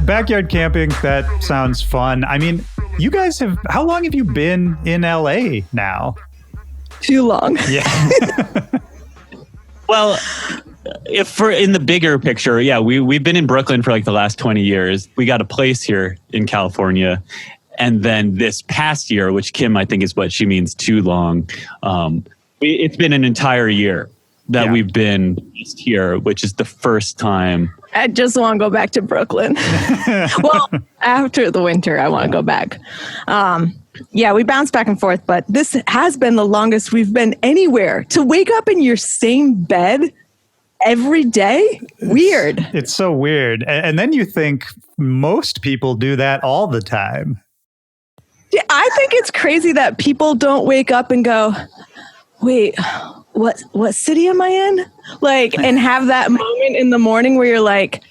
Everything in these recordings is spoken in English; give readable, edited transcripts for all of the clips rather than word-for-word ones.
Backyard camping, that sounds fun. I mean, you guys how long have you been in LA now? Too long. Yeah. Well, in the bigger picture, yeah, we've been in Brooklyn for like the last 20 years. We got a place here in California. And then this past year, which Kim, I think is what she means too long. It's been an entire year that we've been here, which is the first time. I just want to go back to Brooklyn. Well, after the winter, I want to go back. Yeah, we bounce back and forth, but this has been the longest we've been anywhere. To wake up in your same bed every day? Weird. It's so weird. And then you think most people do that all the time. Yeah, I think it's crazy that people don't wake up and go, wait, what city am I in? Like, and have that moment in the morning where you're like,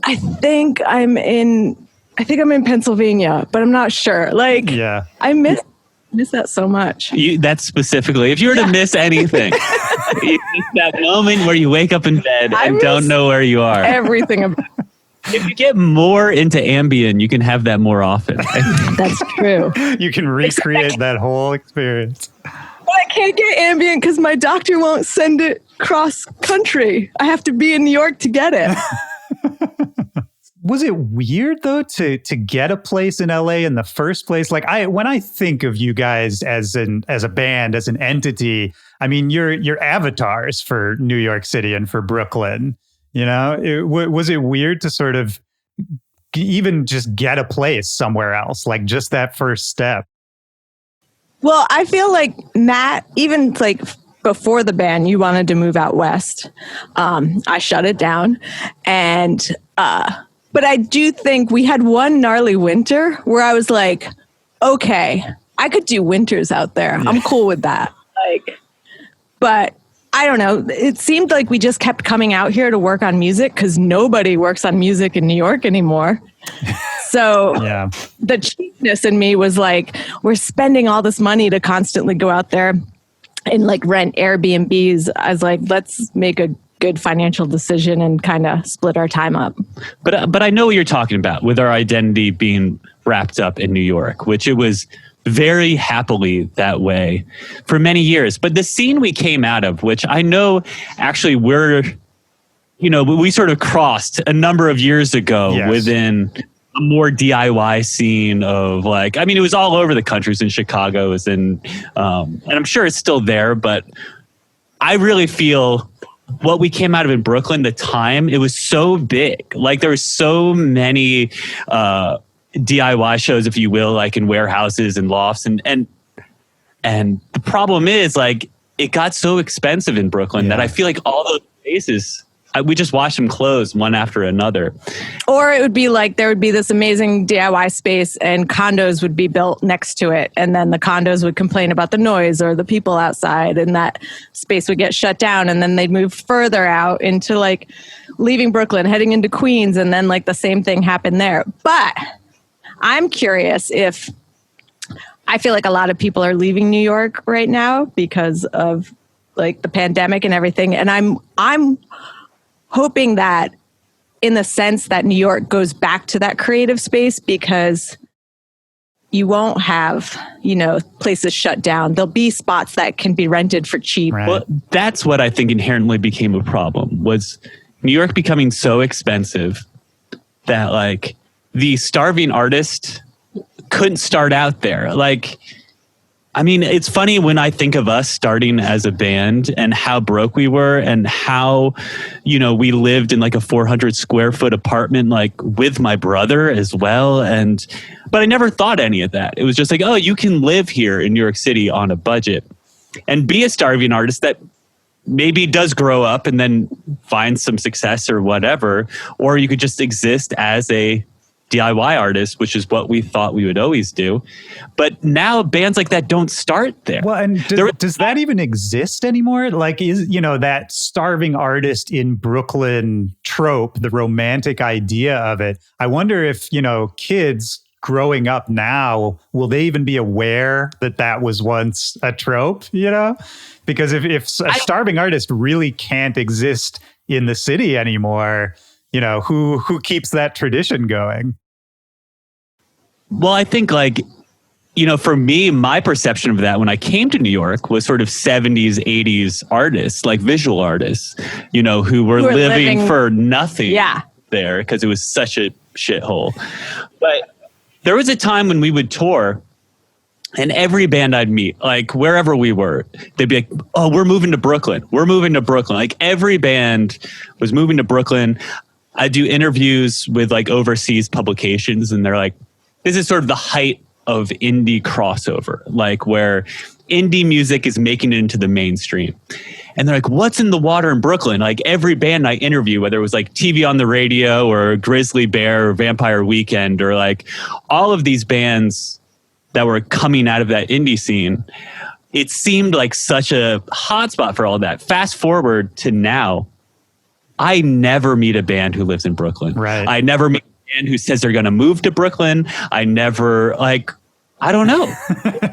I think I'm in Pennsylvania, but I'm not sure. Like, yeah. I miss that so much. That's specifically, if you were to miss anything, you miss that moment where you wake up in bed and don't know where you are. Everything about it. If you get more into Ambien, you can have that more often. That's true. You can recreate that whole experience. But I can't get Ambien because my doctor won't send it cross country. I have to be in New York to get it. Was it weird though to get a place in LA in the first place? Like when I think of you guys as a band, as an entity, I mean you're avatars for New York City and for Brooklyn. You know, was it weird to sort of even just get a place somewhere else, like just that first step? Well, I feel like Matt, even like before the band, you wanted to move out west. I shut it down, but I do think we had one gnarly winter where I was like, okay, I could do winters out there. I'm cool with that. But I don't know. It seemed like we just kept coming out here to work on music because nobody works on music in New York anymore. So the cheapness in me was like, we're spending all this money to constantly go out there and like rent Airbnbs. I was like, let's make a good financial decision and kind of split our time up. But I know what you're talking about with our identity being wrapped up in New York, which it was very happily that way for many years. But the scene we came out of, which I know actually we sort of crossed a number of years ago within a more DIY scene of like, I mean, it was all over the country. It was in Chicago, it was in, and I'm sure it's still there, but I really feel what we came out of in Brooklyn, the time, it was so big. Like there were so many, DIY shows, if you will, like in warehouses and lofts. And the problem is like, it got so expensive in Brooklyn that I feel like all those spaces, we just watched them close one after another. Or it would be like, there would be this amazing DIY space and condos would be built next to it. And then the condos would complain about the noise or the people outside and that space would get shut down. And then they'd move further out into like leaving Brooklyn, heading into Queens. And then like the same thing happened there. But I'm curious if I feel like a lot of people are leaving New York right now because of like the pandemic and everything. And I'm hoping that in the sense that New York goes back to that creative space because you won't have, places shut down. There'll be spots that can be rented for cheap. Right. Well, that's what I think inherently became a problem was New York becoming so expensive that like the starving artist couldn't start out there. Like, I mean, it's funny when I think of us starting as a band and how broke we were and how, we lived in like a 400 square foot apartment, like with my brother as well. But I never thought any of that. It was just like, oh, you can live here in New York City on a budget and be a starving artist that maybe does grow up and then find some success or whatever. Or you could just exist as a DIY artist, which is what we thought we would always do. But now bands like that don't start there. Well, and does that even exist anymore? Like, is, that starving artist in Brooklyn trope, the romantic idea of it. I wonder if, kids growing up now, will they even be aware that that was once a trope, you know? Because if a starving artist really can't exist in the city anymore, you know, who keeps that tradition going? Well, I think like, you know, for me, my perception of that when I came to New York was sort of 70s, 80s artists, like visual artists, you know, who were living for nothing there because it was such a shithole. But there was a time when we would tour and every band I'd meet, like wherever we were, they'd be like, oh, we're moving to Brooklyn. We're moving to Brooklyn. Like every band was moving to Brooklyn. I do interviews with like overseas publications and they're like, this is sort of the height of indie crossover, like where indie music is making it into the mainstream. And they're like, what's in the water in Brooklyn? Like every band I interview, whether it was like TV on the radio or Grizzly Bear or Vampire Weekend or like all of these bands that were coming out of that indie scene, it seemed like such a hotspot for all that. Fast forward to now, I never meet a band who lives in Brooklyn. Right. I never meet a band who says they're going to move to Brooklyn. I never I don't know.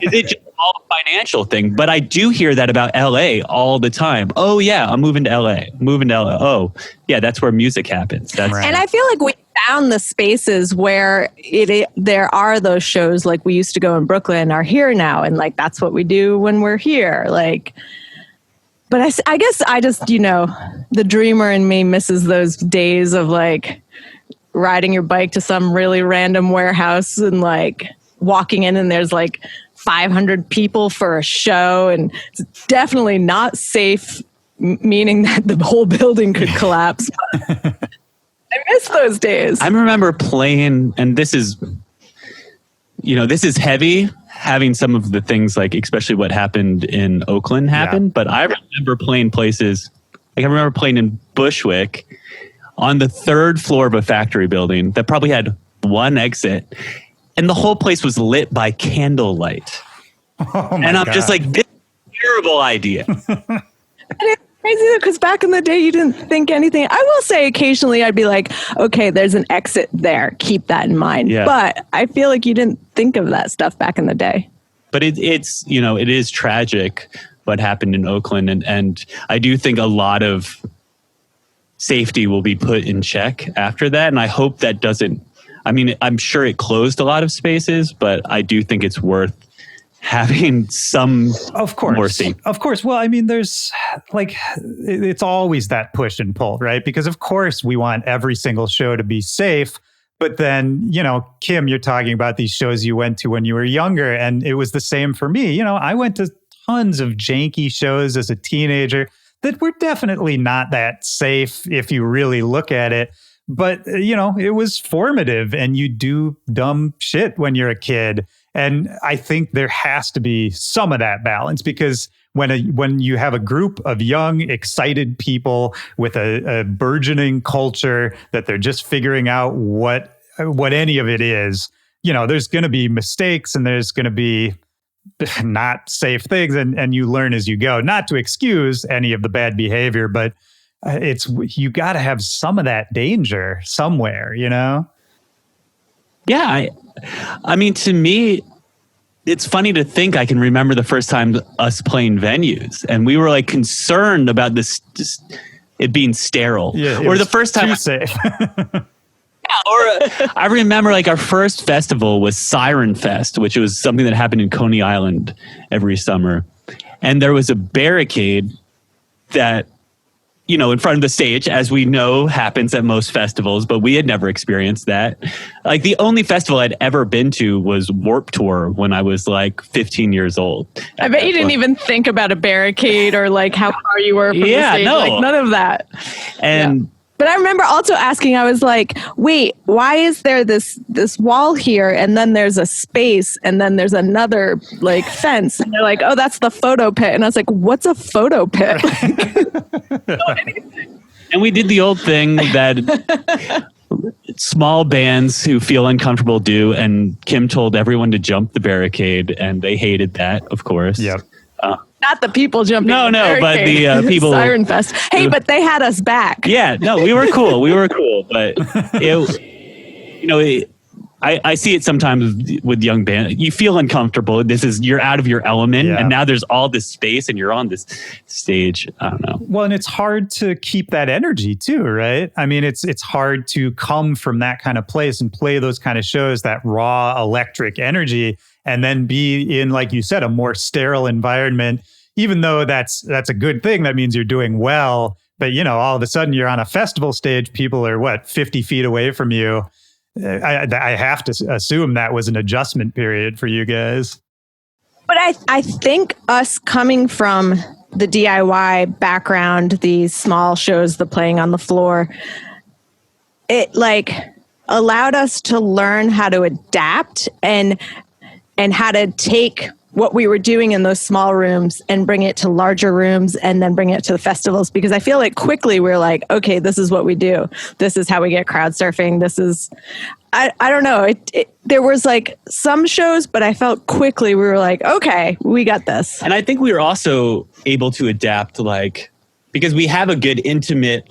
Is it just all a financial thing? But I do hear that about LA all the time. Oh yeah, I'm moving to LA. Oh yeah, that's where music happens. That's right. And I feel like we found the spaces where there are those shows like we used to go in Brooklyn are here now. And like, that's what we do when we're here. Like, but I guess I just, you know, the dreamer in me misses those days of like riding your bike to some really random warehouse and like walking in and there's like 500 people for a show and it's definitely not safe, meaning that the whole building could collapse. I miss those days. I remember playing, and this is, you know, this is heavy, having some of the things like, especially what happened in Oakland happen. Yeah. But I remember playing places, like I remember playing in Bushwick on the 3rd floor of a factory building that probably had one exit. And the whole place was lit by candlelight. Oh and I'm God. Just like, this is a terrible idea. It's crazy because back in the day, you didn't think anything. I will say occasionally I'd be like, okay, there's an exit there. Keep that in mind. Yeah. But I feel like you didn't think of that stuff back in the day. But it's, you know, it is tragic what happened in Oakland. And I do think a lot of safety will be put in check after that. And I hope that doesn't, I mean, I'm sure it closed a lot of spaces, but I do think it's worth having some more safety. Of course. Well, I mean, there's like, it's always that push and pull, right? Because of course we want every single show to be safe. But then, you know, Kim, you're talking about these shows you went to when you were younger. And it was the same for me. You know, I went to tons of janky shows as a teenager that were definitely not that safe if you really look at it. But, you know, it was formative and you do dumb shit when you're a kid. And I think there has to be some of that balance because when you have a group of young, excited people with a burgeoning culture that they're just figuring out what any of it is, you know, there's going to be mistakes and there's going to be not safe things. And you learn as you go, not to excuse any of the bad behavior, but you got to have some of that danger somewhere, you know? Yeah. I mean, to me, it's funny to think I can remember the first time us playing venues and we were like concerned about this, just it being sterile. Yeah, or the first time. Too safe. Or I remember like our first festival was Siren Fest, which was something that happened in Coney Island every summer. And there was a barricade that, you know, in front of the stage, as we know happens at most festivals, but we had never experienced that. Like the only festival I'd ever been to was Warped Tour when I was like 15 years old. I bet you didn't even think about a barricade or like how far you were from the stage. No. Like none of that. And yeah. But I remember also asking, I was like, wait, why is there this wall here? And then there's a space and then there's another like fence. And they're like, oh, that's the photo pit. And I was like, what's a photo pit? And we did the old thing that small bands who feel uncomfortable do. And Kim told everyone to jump the barricade and they hated that, of course. Yep. Not the people jumping. No, but the people. Siren Fest. Hey, but they had us back. Yeah, no, we were cool. But I see it sometimes with young bands. You feel uncomfortable. You're out of your element, and now there's all this space, and you're on this stage. I don't know. Well, and it's hard to keep that energy too, right? I mean, it's hard to come from that kind of place and play those kind of shows, that raw electric energy, and then be in, like you said, a more sterile environment. Even though that's a good thing, that means you're doing well. But all of a sudden you're on a festival stage. People are 50 feet away from you. I have to assume that was an adjustment period for you guys. But I think us coming from the DIY background, these small shows, the playing on the floor, it allowed us to learn how to adapt and how to take what we were doing in those small rooms and bring it to larger rooms and then bring it to the festivals. Because I feel like quickly we're like, okay, this is what we do. This is how we get crowd surfing. This is, I don't know. There was some shows, but I felt quickly we were like, okay, we got this. And I think we were also able to adapt, because we have a good intimate,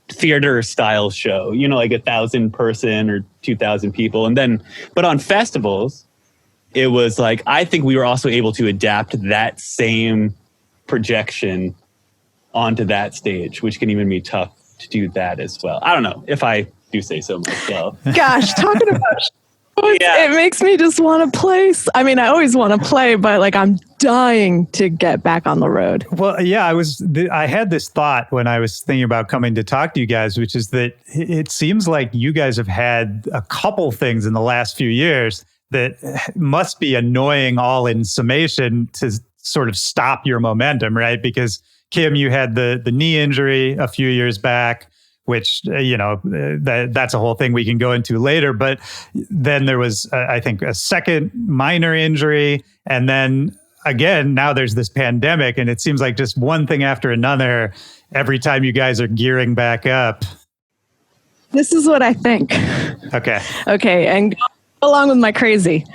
theater style show, 1,000 person or 2,000 people. And then, but on festivals, it was I think we were also able to adapt that same projection onto that stage, which can even be tough to do that as well. I don't know, if I do say so myself. Gosh, talking about shows, it makes me just want to play. I mean, I always want to play, but I'm dying to get back on the road. Well, yeah, I had this thought when I was thinking about coming to talk to you guys, which is that it seems like you guys have had a couple things in the last few years that must be annoying all in summation to sort of stop your momentum, right? Because Kim, you had the knee injury a few years back, which, that's a whole thing we can go into later. But then there was, I think, a second minor injury. And then again, now there's this pandemic, and it seems like just one thing after another every time you guys are gearing back up. This is what I think. Okay. And along with my crazy,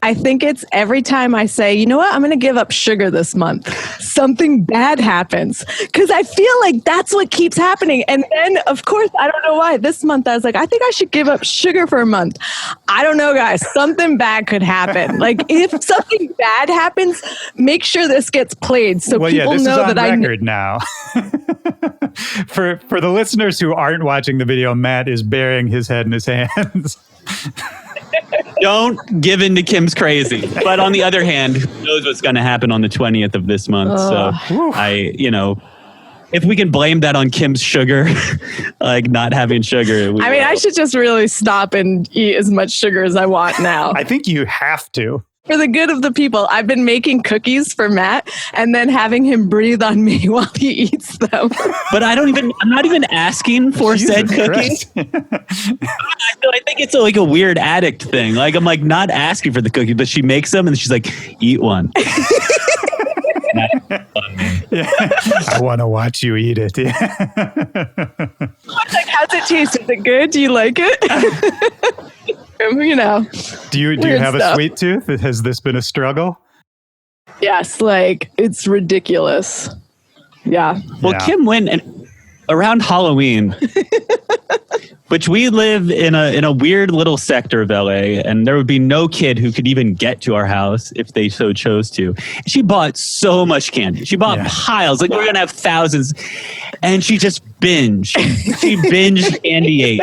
I think it's every time I say, you know what, I'm going to give up sugar this month, something bad happens, because I feel like that's what keeps happening. And then, of course, I don't know why, this month I was like, I think I should give up sugar for a month. I don't know, guys, something bad could happen. If something bad happens, make sure this gets played so people know that I record now. For the listeners who aren't watching the video, Matt is burying his head in his hands. Don't give in to Kim's crazy. But on the other hand, who knows what's going to happen on the 20th of this month? So if we can blame that on Kim's sugar, not having sugar. I should just really stop and eat as much sugar as I want now. I think you have to. For the good of the people, I've been making cookies for Matt and then having him breathe on me while he eats them. But I'm not even asking for said cookies. I think it's a weird addict thing. I'm not asking for the cookie, but she makes them and she's like, eat one. I want to watch you eat it. Yeah. How's it taste? Is it good? Do you like it? Do you have a sweet tooth? Has this been a struggle? Yes, it's ridiculous. Yeah. Well, Kim went around Halloween, which we live in a weird little sector of LA, and there would be no kid who could even get to our house if they so chose to. She bought so much candy. She bought piles. We're gonna have thousands, and she just binged. She binged candy ate.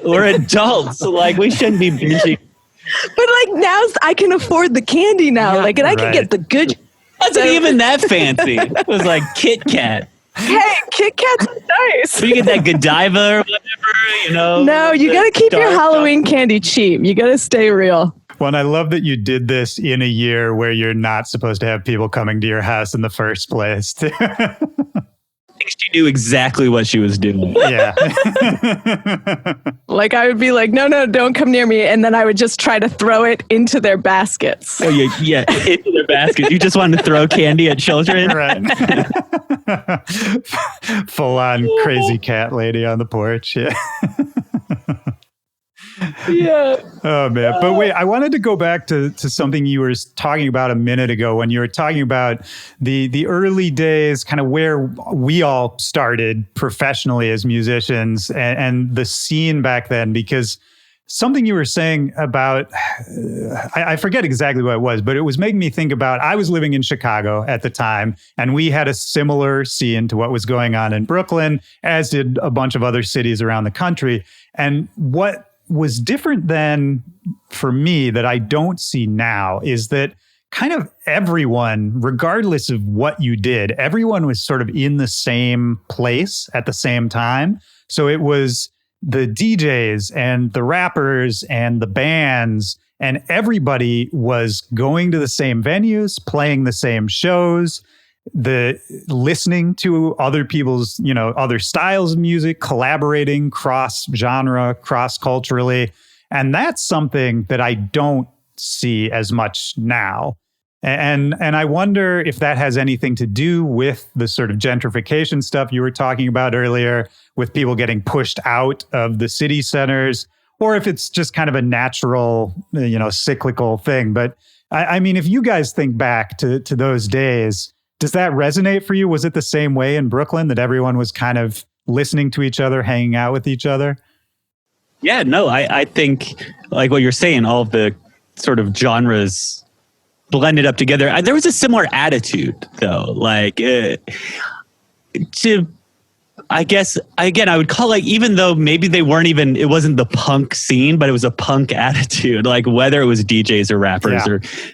We're adults, we shouldn't be binging. But now I can afford the candy now. I can get the good. It wasn't even that fancy. It was Kit Kat. Hey, Kit Kats are nice. So you get that Godiva or whatever, No, you got to keep your Halloween candy cheap. You got to stay real. Well, and I love that you did this in a year where you're not supposed to have people coming to your house in the first place. She knew exactly what she was doing. Yeah. I would be like, no, don't come near me. And then I would just try to throw it into their baskets. Oh, yeah, into their baskets. You just wanted to throw candy at children? Right. Full on crazy cat lady on the porch. Yeah. Yeah. Oh, man. But wait, I wanted to go back to something you were talking about a minute ago when you were talking about the early days, kind of where we all started professionally as musicians and the scene back then, because something you were saying about, I forget exactly what it was, but it was making me think about, I was living in Chicago at the time, and we had a similar scene to what was going on in Brooklyn, as did a bunch of other cities around the country. And what was different then for me that I don't see now is that kind of everyone, regardless of what you did, everyone was sort of in the same place at the same time. So it was the DJs and the rappers and the bands, and everybody was going to the same venues, playing the same shows, listening to other people's, other styles of music, collaborating cross-genre, cross-culturally. And that's something that I don't see as much now. And I wonder if that has anything to do with the sort of gentrification stuff you were talking about earlier, with people getting pushed out of the city centers, or if it's just kind of a natural, cyclical thing. But I mean, if you guys think back to those days, does that resonate for you? Was it the same way in Brooklyn, that everyone was kind of listening to each other, hanging out with each other? Yeah, no, I think like what you're saying, all of the sort of genres blended up together. There was a similar attitude, though. Like, I guess, again, I would call, like, even though maybe it wasn't the punk scene, but it was a punk attitude, like whether it was DJs or rappers,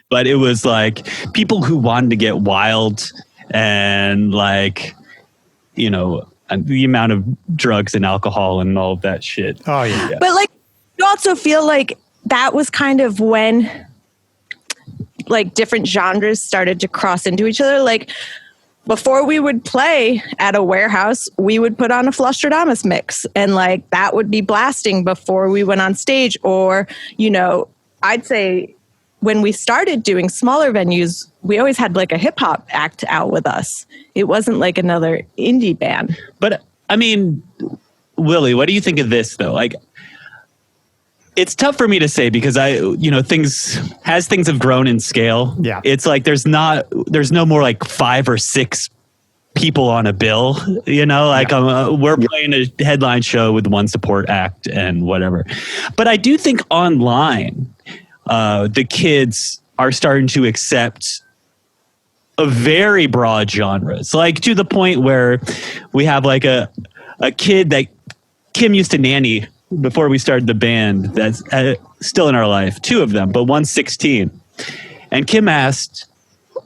but it was like people who wanted to get wild, and like, the amount of drugs and alcohol and all of that shit. Oh, yeah. But like, you also feel like that was kind of when like different genres started to cross into each other. Like, before we would play at a warehouse, we would put on a Flustradamus mix, and like that would be blasting before we went on stage. Or, I'd say when we started doing smaller venues, we always had like a hip hop act out with us. It wasn't like another indie band. But I mean, Willy, what do you think of this though? Like, it's tough for me to say because things have grown in scale. Yeah. It's like there's no more like 5 or 6 people on a bill, we're playing a headline show with one support act and whatever. But I do think online, the kids are starting to accept a very broad genres, like to the point where we have like a kid that Kim used to nanny before we started the band, that's still in our life, 2 of them, but one's 16. And Kim asked,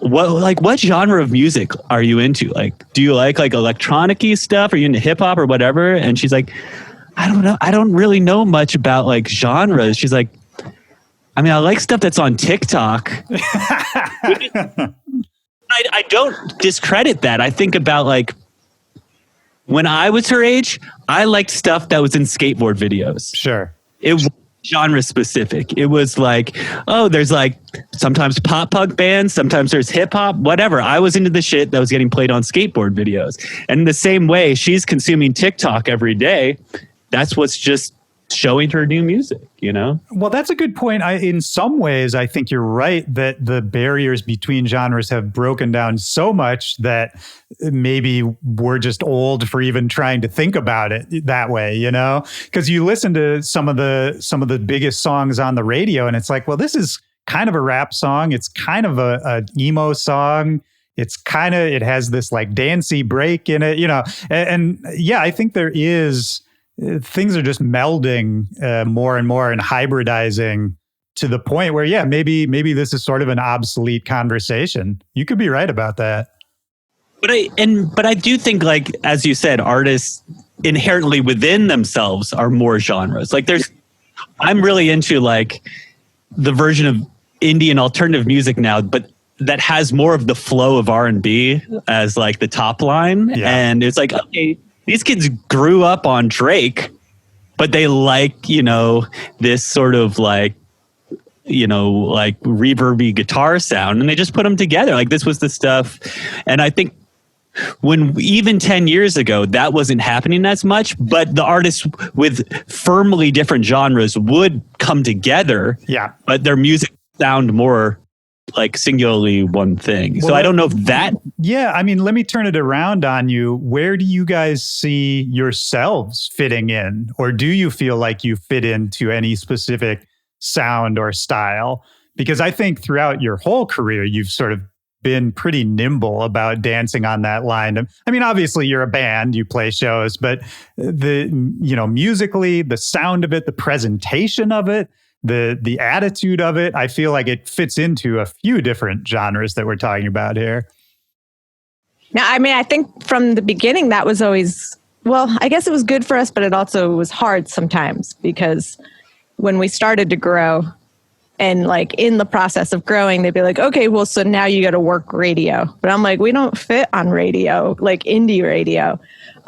what genre of music are you into? Like, do you like electronic-y stuff? Are you into hip hop or whatever? And she's like, I don't know. I don't really know much about like genres. She's like, I mean, I like stuff that's on TikTok. I don't discredit that. I think about like, when I was her age, I liked stuff that was in skateboard videos. Sure. It was genre specific. It was like, oh, there's like sometimes pop punk bands, sometimes there's hip hop, whatever. I was into the shit that was getting played on skateboard videos. And in the same way, she's consuming TikTok every day. That's what's just showing her new music, Well, that's a good point. In some ways, I think you're right that the barriers between genres have broken down so much that maybe we're just old for even trying to think about it that way, Because you listen to some of the biggest songs on the radio, and it's like, well, this is kind of a rap song. It's kind of a emo song. It has this like dancey break in it, and yeah, I think there is. Things are just melding more and more and hybridizing to the point where, yeah, maybe this is sort of an obsolete conversation. You could be right about that. But I do think, like, as you said, artists inherently within themselves are more genres. Like I'm really into like the version of indie and alternative music now, but that has more of the flow of R&B as like the top line. Yeah. And it's like, okay, these kids grew up on Drake, but they like, this sort of like, like reverby guitar sound, and they just put them together. Like this was the stuff. And I think when even 10 years ago, that wasn't happening as much, but the artists with firmly different genres would come together. Yeah. But their music sound more like singularly one thing. So Well, I don't know if that. Yeah, I mean, let me turn it around on you. Where do you guys see yourselves fitting in? Or do you feel like you fit into any specific sound or style? Because I think throughout your whole career, you've sort of been pretty nimble about dancing on that line. I mean, obviously you're a band, you play shows, but musically, the sound of it, the presentation of it, the attitude of it, I feel like it fits into a few different genres that we're talking about here. Now, I mean, I think from the beginning that was always, well, I guess it was good for us, but it also was hard sometimes because when we started to grow and like in the process of growing, they'd be like, okay, well, so now you got to work radio. But I'm like, we don't fit on radio, like indie radio.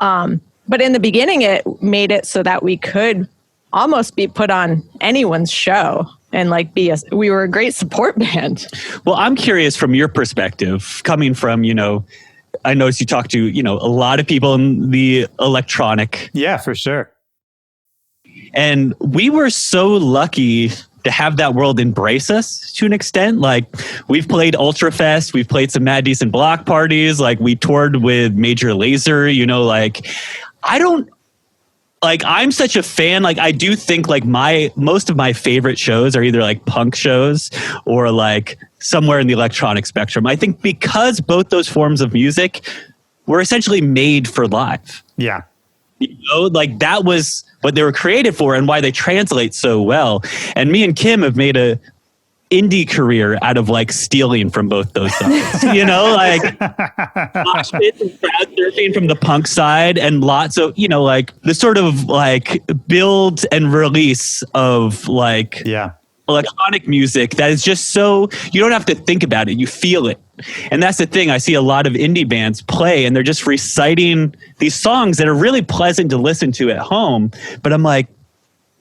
But in the beginning, it made it so that we could almost be put on anyone's show and like we were a great support band. Well, I'm curious from your perspective, coming from, I noticed you talk to, a lot of people in the electronic. Yeah, for sure. And we were so lucky to have that world embrace us to an extent. Like we've played Ultrafest, we've played some Mad Decent Block parties, like we toured with Major Lazer, I'm such a fan. Like I do think like most of my favorite shows are either like punk shows or like somewhere in the electronic spectrum. I think because both those forms of music were essentially made for live. Yeah. Like that was what they were created for and why they translate so well. And me and Kim have made a indie career out of like stealing from both those sides, like mosh pits and crowd surfing from the punk side and lots of, like the sort of like build and release of like electronic music that is just so, you don't have to think about it, you feel it. And that's the thing. I see a lot of indie bands play and they're just reciting these songs that are really pleasant to listen to at home. But I'm like,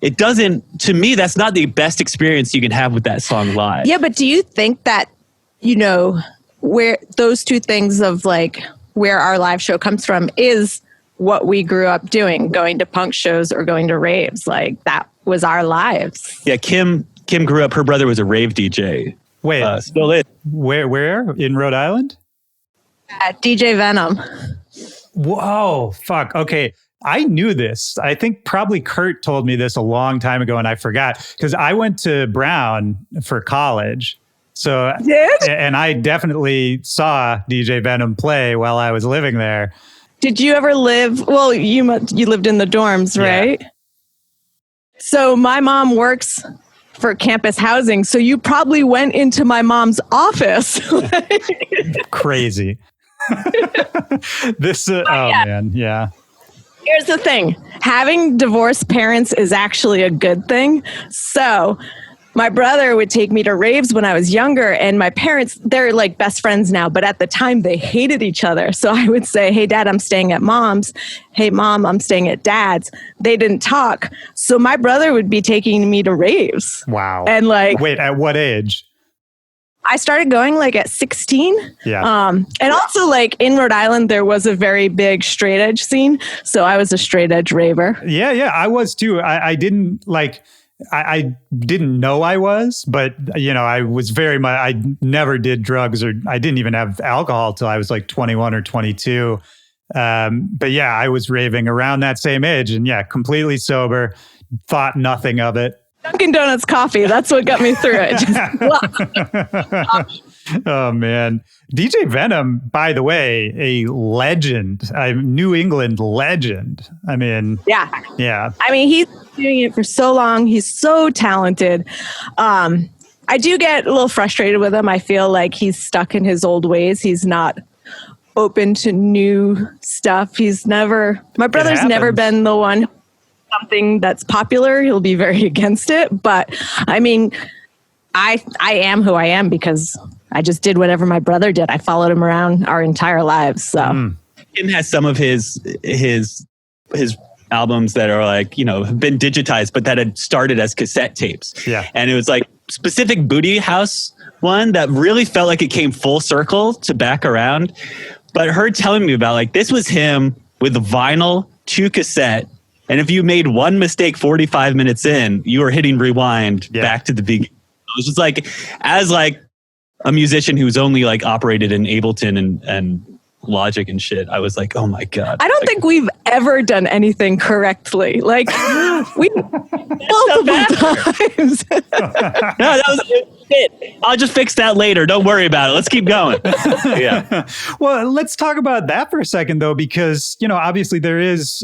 it doesn't, to me, that's not the best experience you can have with that song live. Yeah, but do you think that, where those two things of like where our live show comes from is what we grew up doing, going to punk shows or going to raves? Like that was our lives. Yeah, Kim grew up, her brother was a rave DJ. Wait, still is. Where? In Rhode Island? DJ Venom. Whoa, fuck. Okay. I knew this. I think probably Kurt told me this a long time ago and I forgot because I went to Brown for college. So, and I definitely saw DJ Venom play while I was living there. Did you ever live? Well, you lived in the dorms, right? Yeah. So my mom works for campus housing. So you probably went into my mom's office. Crazy. Man. Yeah. Here's the thing. Having divorced parents is actually a good thing. So my brother would take me to raves when I was younger, and my parents, they're like best friends now, but at the time they hated each other. So I would say, hey, Dad, I'm staying at Mom's. Hey, Mom, I'm staying at Dad's. They didn't talk. So my brother would be taking me to raves. Wow. And like... Wait, at what age? I started going like at 16. Yeah. And also like in Rhode Island, there was a very big straight edge scene. So I was a straight edge raver. Yeah, I was too. I didn't like... I didn't know I was, but I was very much, I never did drugs or I didn't even have alcohol till I was like 21 or 22. But yeah, I was raving around that same age and completely sober, thought nothing of it. Dunkin' Donuts coffee. That's what got me through it. Oh man. DJ Venom, by the way, a legend, a New England legend. I mean, yeah. I mean, he's doing it for so long. He's so talented. I do get a little frustrated with him. I feel like he's stuck in his old ways. He's not open to new stuff. My brother's never been the one, something that's popular. He'll be very against it. But I mean, I am who I am because I just did whatever my brother did. I followed him around our entire lives. So Kim has some of his albums that are like, have been digitized, but that had started as cassette tapes. Yeah. And it was like specific Booty House one that really felt like it came full circle to back around. But her telling me about like, this was him with vinyl to cassette. And if you made one mistake 45 minutes in, you were hitting rewind back to the beginning. It was just like, as like a musician who's only like operated in Ableton and Logic and shit, I was like, oh my God. I don't think we've ever done anything correctly. Like we multiple times. No, that was it. I'll just fix that later. Don't worry about it. Let's keep going. Yeah. Well, let's talk about that for a second, though, because, obviously there's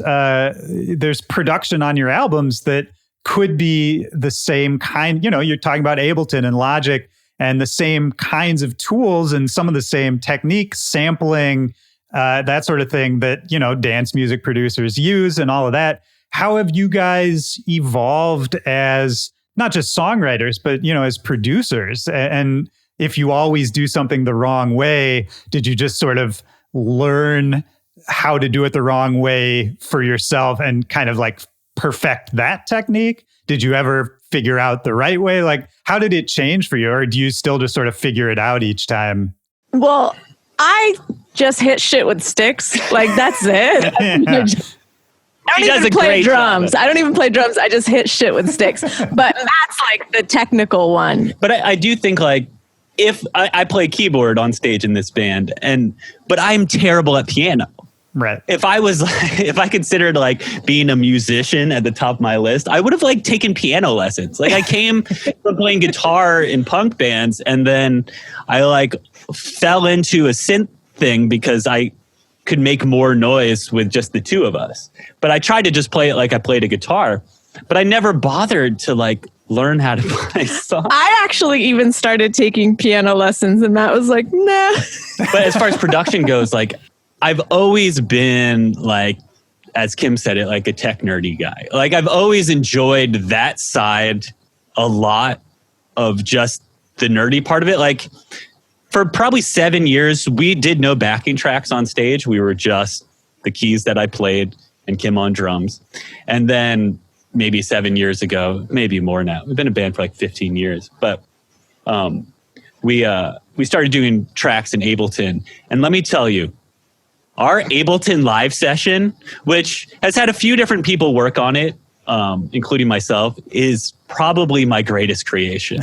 production on your albums that could be the same kind. You're talking about Ableton and Logic and the same kinds of tools and some of the same techniques, sampling, that sort of thing that, dance music producers use and all of that. How have you guys evolved as not just songwriters, but, as producers? And if you always do something the wrong way, did you just sort of learn how to do it the wrong way for yourself and kind of like perfect that technique? Did you ever figure out the right way? Like, how did it change for you? Or do you still just sort of figure it out each time? Well, I just hit shit with sticks. Like, that's it. I don't even play drums. I don't even play drums. I just hit shit with sticks. But that's like the technical one. But I do think like, if I play keyboard on stage in this band, but I'm terrible at piano. Right. If I considered like being a musician at the top of my list, I would have like taken piano lessons. Like I came from playing guitar in punk bands, and then I like fell into a synth thing because I could make more noise with just the two of us. But I tried to just play it like I played a guitar, but I never bothered to like learn how to play songs. I actually even started taking piano lessons, and Matt was like, nah. But as far as production goes, like I've always been like, as Kim said it, like a tech nerdy guy. Like I've always enjoyed that side a lot of just the nerdy part of it. Like for probably 7 years, we did no backing tracks on stage. We were just the keys that I played and Kim on drums. And then maybe 7 years ago, maybe more now. We've been a band for like 15 years, but we started doing tracks in Ableton. And let me tell you, our Ableton live session, which has had a few different people work on it, including myself, is probably my greatest creation.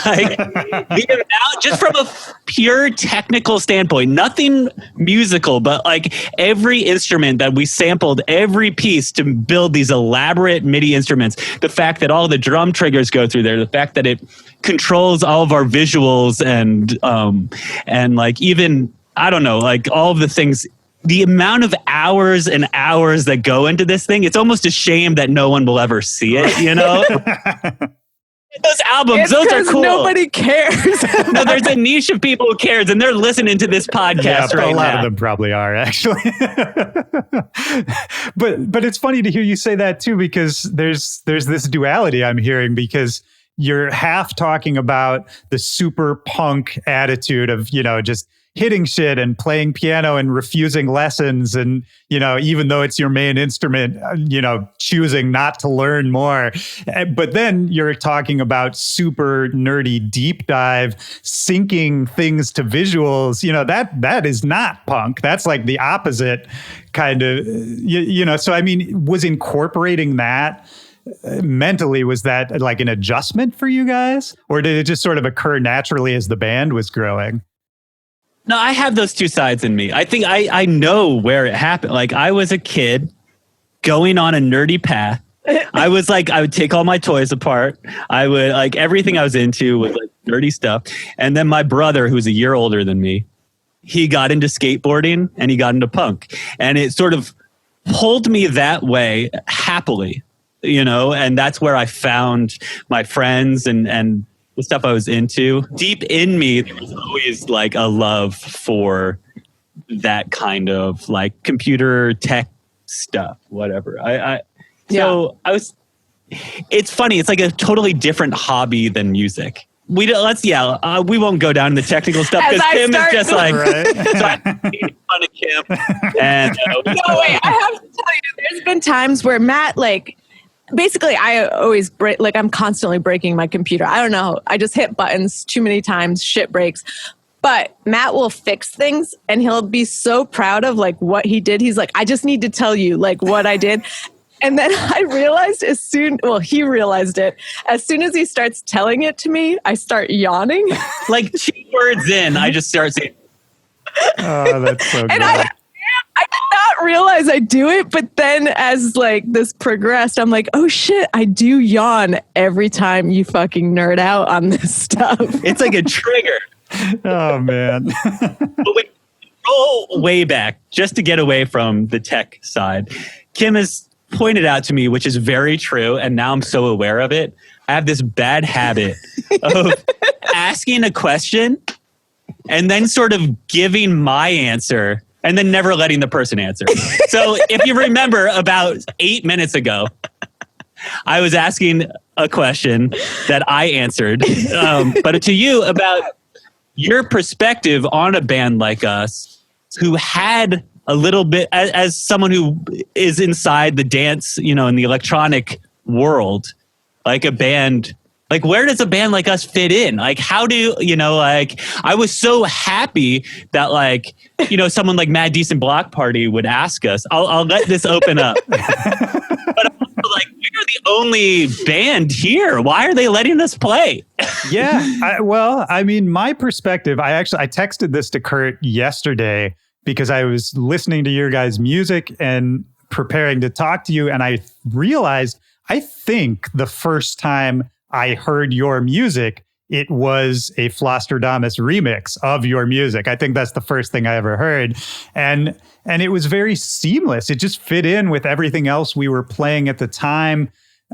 Like, the amount, just from a pure technical standpoint, nothing musical, but like every instrument that we sampled, every piece to build these elaborate MIDI instruments, the fact that all the drum triggers go through there, the fact that it controls all of our visuals and like even, I don't know, like all of the things. The amount of hours and hours that go into this thing, it's almost a shame that no one will ever see it, Those albums, those are cool. Nobody cares. No, there's a niche of people who cares, and they're listening to this podcast right now. A lot of them probably are, actually. But it's funny to hear you say that, too, because there's this duality I'm hearing, because you're half talking about the super punk attitude of, just hitting shit and playing piano and refusing lessons. And, even though it's your main instrument, choosing not to learn more. But then you're talking about super nerdy deep dive, syncing things to visuals. That is not punk. That's like the opposite kind of, so I mean, was incorporating that mentally, was that like an adjustment for you guys? Or did it just sort of occur naturally as the band was growing? No, I have those two sides in me. I think I know where it happened. Like I was a kid going on a nerdy path. I would take all my toys apart. I would like everything I was into was like nerdy stuff. And then my brother, who's a year older than me, he got into skateboarding and he got into punk. And it sort of pulled me that way happily, and that's where I found my friends and the stuff I was into. Deep in me, there was always like a love for that kind of like computer tech stuff, whatever. It's funny. It's like a totally different hobby than music. We won't go down to the technical stuff because Kim is just like, so I'm making fun of Kim. And no, wait, I have to tell you, there's been times where Matt, like, basically, I always break, like I'm constantly breaking my computer. I don't know. I just hit buttons too many times, shit breaks. But Matt will fix things and he'll be so proud of like what he did. He's like, I just need to tell you like what I did. And then I realized he realized it. As soon as he starts telling it to me, I start yawning. Like 2 words in, I just start saying, Oh, that's so good. And I did not realize I do it, but then as like this progressed, I'm like, oh shit, I do yawn every time you fucking nerd out on this stuff. it's like a trigger. Oh, man. But when you roll way back, just to get away from the tech side, Kim has pointed out to me, which is very true, and now I'm so aware of it. I have this bad habit of asking a question and then sort of giving my answer and then never letting the person answer. So if you remember about 8 minutes ago, I was asking a question that I answered, but to you about your perspective on a band like us who had a little bit, as someone who is inside the dance, in the electronic world, like a band, like where does a band like us fit in? Like how do, I was so happy that someone like Mad Decent Block Party would ask us. I'll let this open up. But I'm also like, we're the only band here. Why are they letting us play? Yeah. My perspective, I texted this to Kurt yesterday because I was listening to your guys' music and preparing to talk to you. And I realized, I think the first time I heard your music, it was a Flostradamus remix of your music. I think that's the first thing I ever heard. And it was very seamless. It just fit in with everything else we were playing at the time.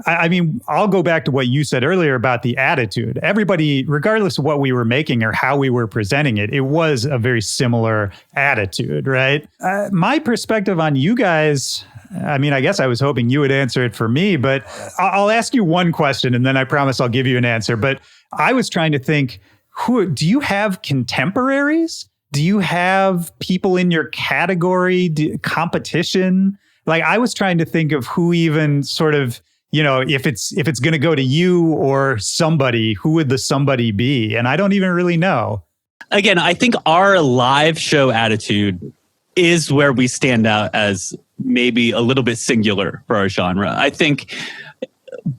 I'll go back to what you said earlier about the attitude. Everybody, regardless of what we were making or how we were presenting it, it was a very similar attitude, right? My perspective on you guys, I guess I was hoping you would answer it for me, but I'll ask you one question and then I promise I'll give you an answer. But I was trying to think, do you have contemporaries? Do you have people in your category, competition? Like I was trying to think of who even sort of, if it's going to go to you or somebody, who would the somebody be? And I don't even really know. Again, I think our live show attitude is where we stand out as maybe a little bit singular for our genre. I think,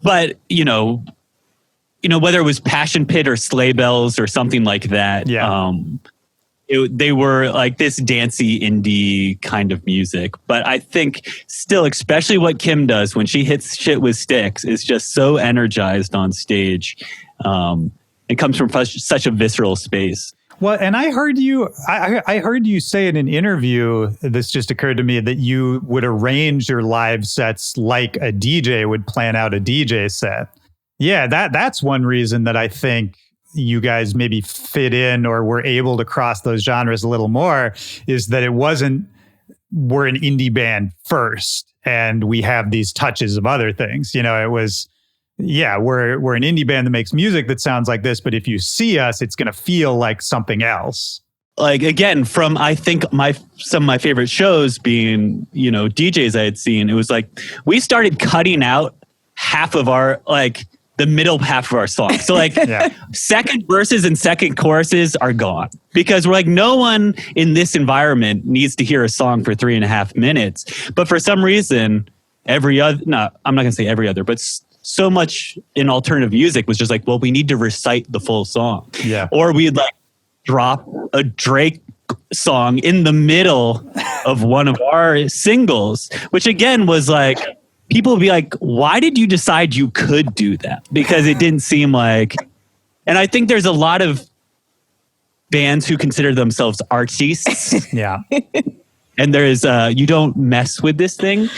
but whether it was Passion Pit or Sleigh Bells or something like that, they were like this dancey indie kind of music. But I think still, especially what Kim does when she hits shit with sticks, is just so energized on stage. It comes from such a visceral space. Well, and I heard you say in an interview, this just occurred to me, that you would arrange your live sets like a DJ would plan out a DJ set. Yeah, that's one reason that I think you guys maybe fit in or were able to cross those genres a little more, is that we're an indie band first and we have these touches of other things. It was, we're an indie band that makes music that sounds like this, but if you see us, it's going to feel like something else. Like, again, from, I think some of my favorite shows being, DJs I had seen, it was like, we started cutting out half of our, the middle half of our song. So second verses and second choruses are gone because we're like, no one in this environment needs to hear a song for 3.5 minutes. But for some reason, I'm not going to say every other, but so much in alternative music was just like, well, we need to recite the full song. Yeah. Or we'd drop a Drake song in the middle of one of our singles, which again was like, people would be like, why did you decide you could do that? Because it didn't seem like... And I think there's a lot of bands who consider themselves artists. Yeah. And there's, you don't mess with this thing.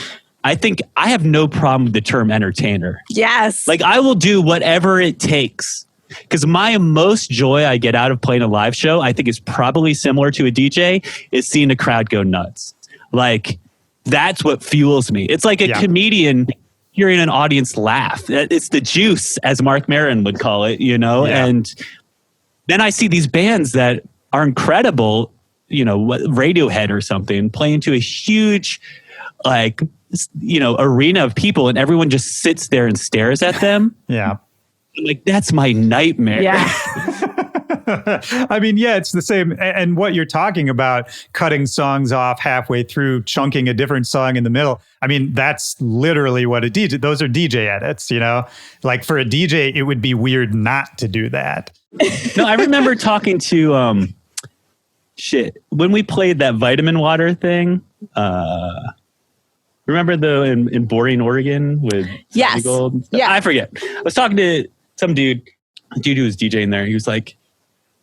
I think I have no problem with the term entertainer. Yes. I will do whatever it takes. Because my most joy I get out of playing a live show, I think is probably similar to a DJ, is seeing a crowd go nuts. That's what fuels me. It's like a comedian hearing an audience laugh. It's the juice, as Mark Maron would call it, And then I see these bands that are incredible, Radiohead or something, playing to a huge, arena of people, and everyone just sits there and stares at them. Yeah. That's my nightmare. Yeah. I mean, yeah, it's the same. And what you're talking about, cutting songs off halfway through, chunking a different song in the middle. I mean, that's literally what a DJ, those are DJ edits, you know? Like for a DJ, it would be weird not to do that. No, I remember talking to, when we played that vitamin water thing, remember in Boring, Oregon with Yes. Gold? Yeah. I forget. I was talking to some dude who was DJing there. He was like,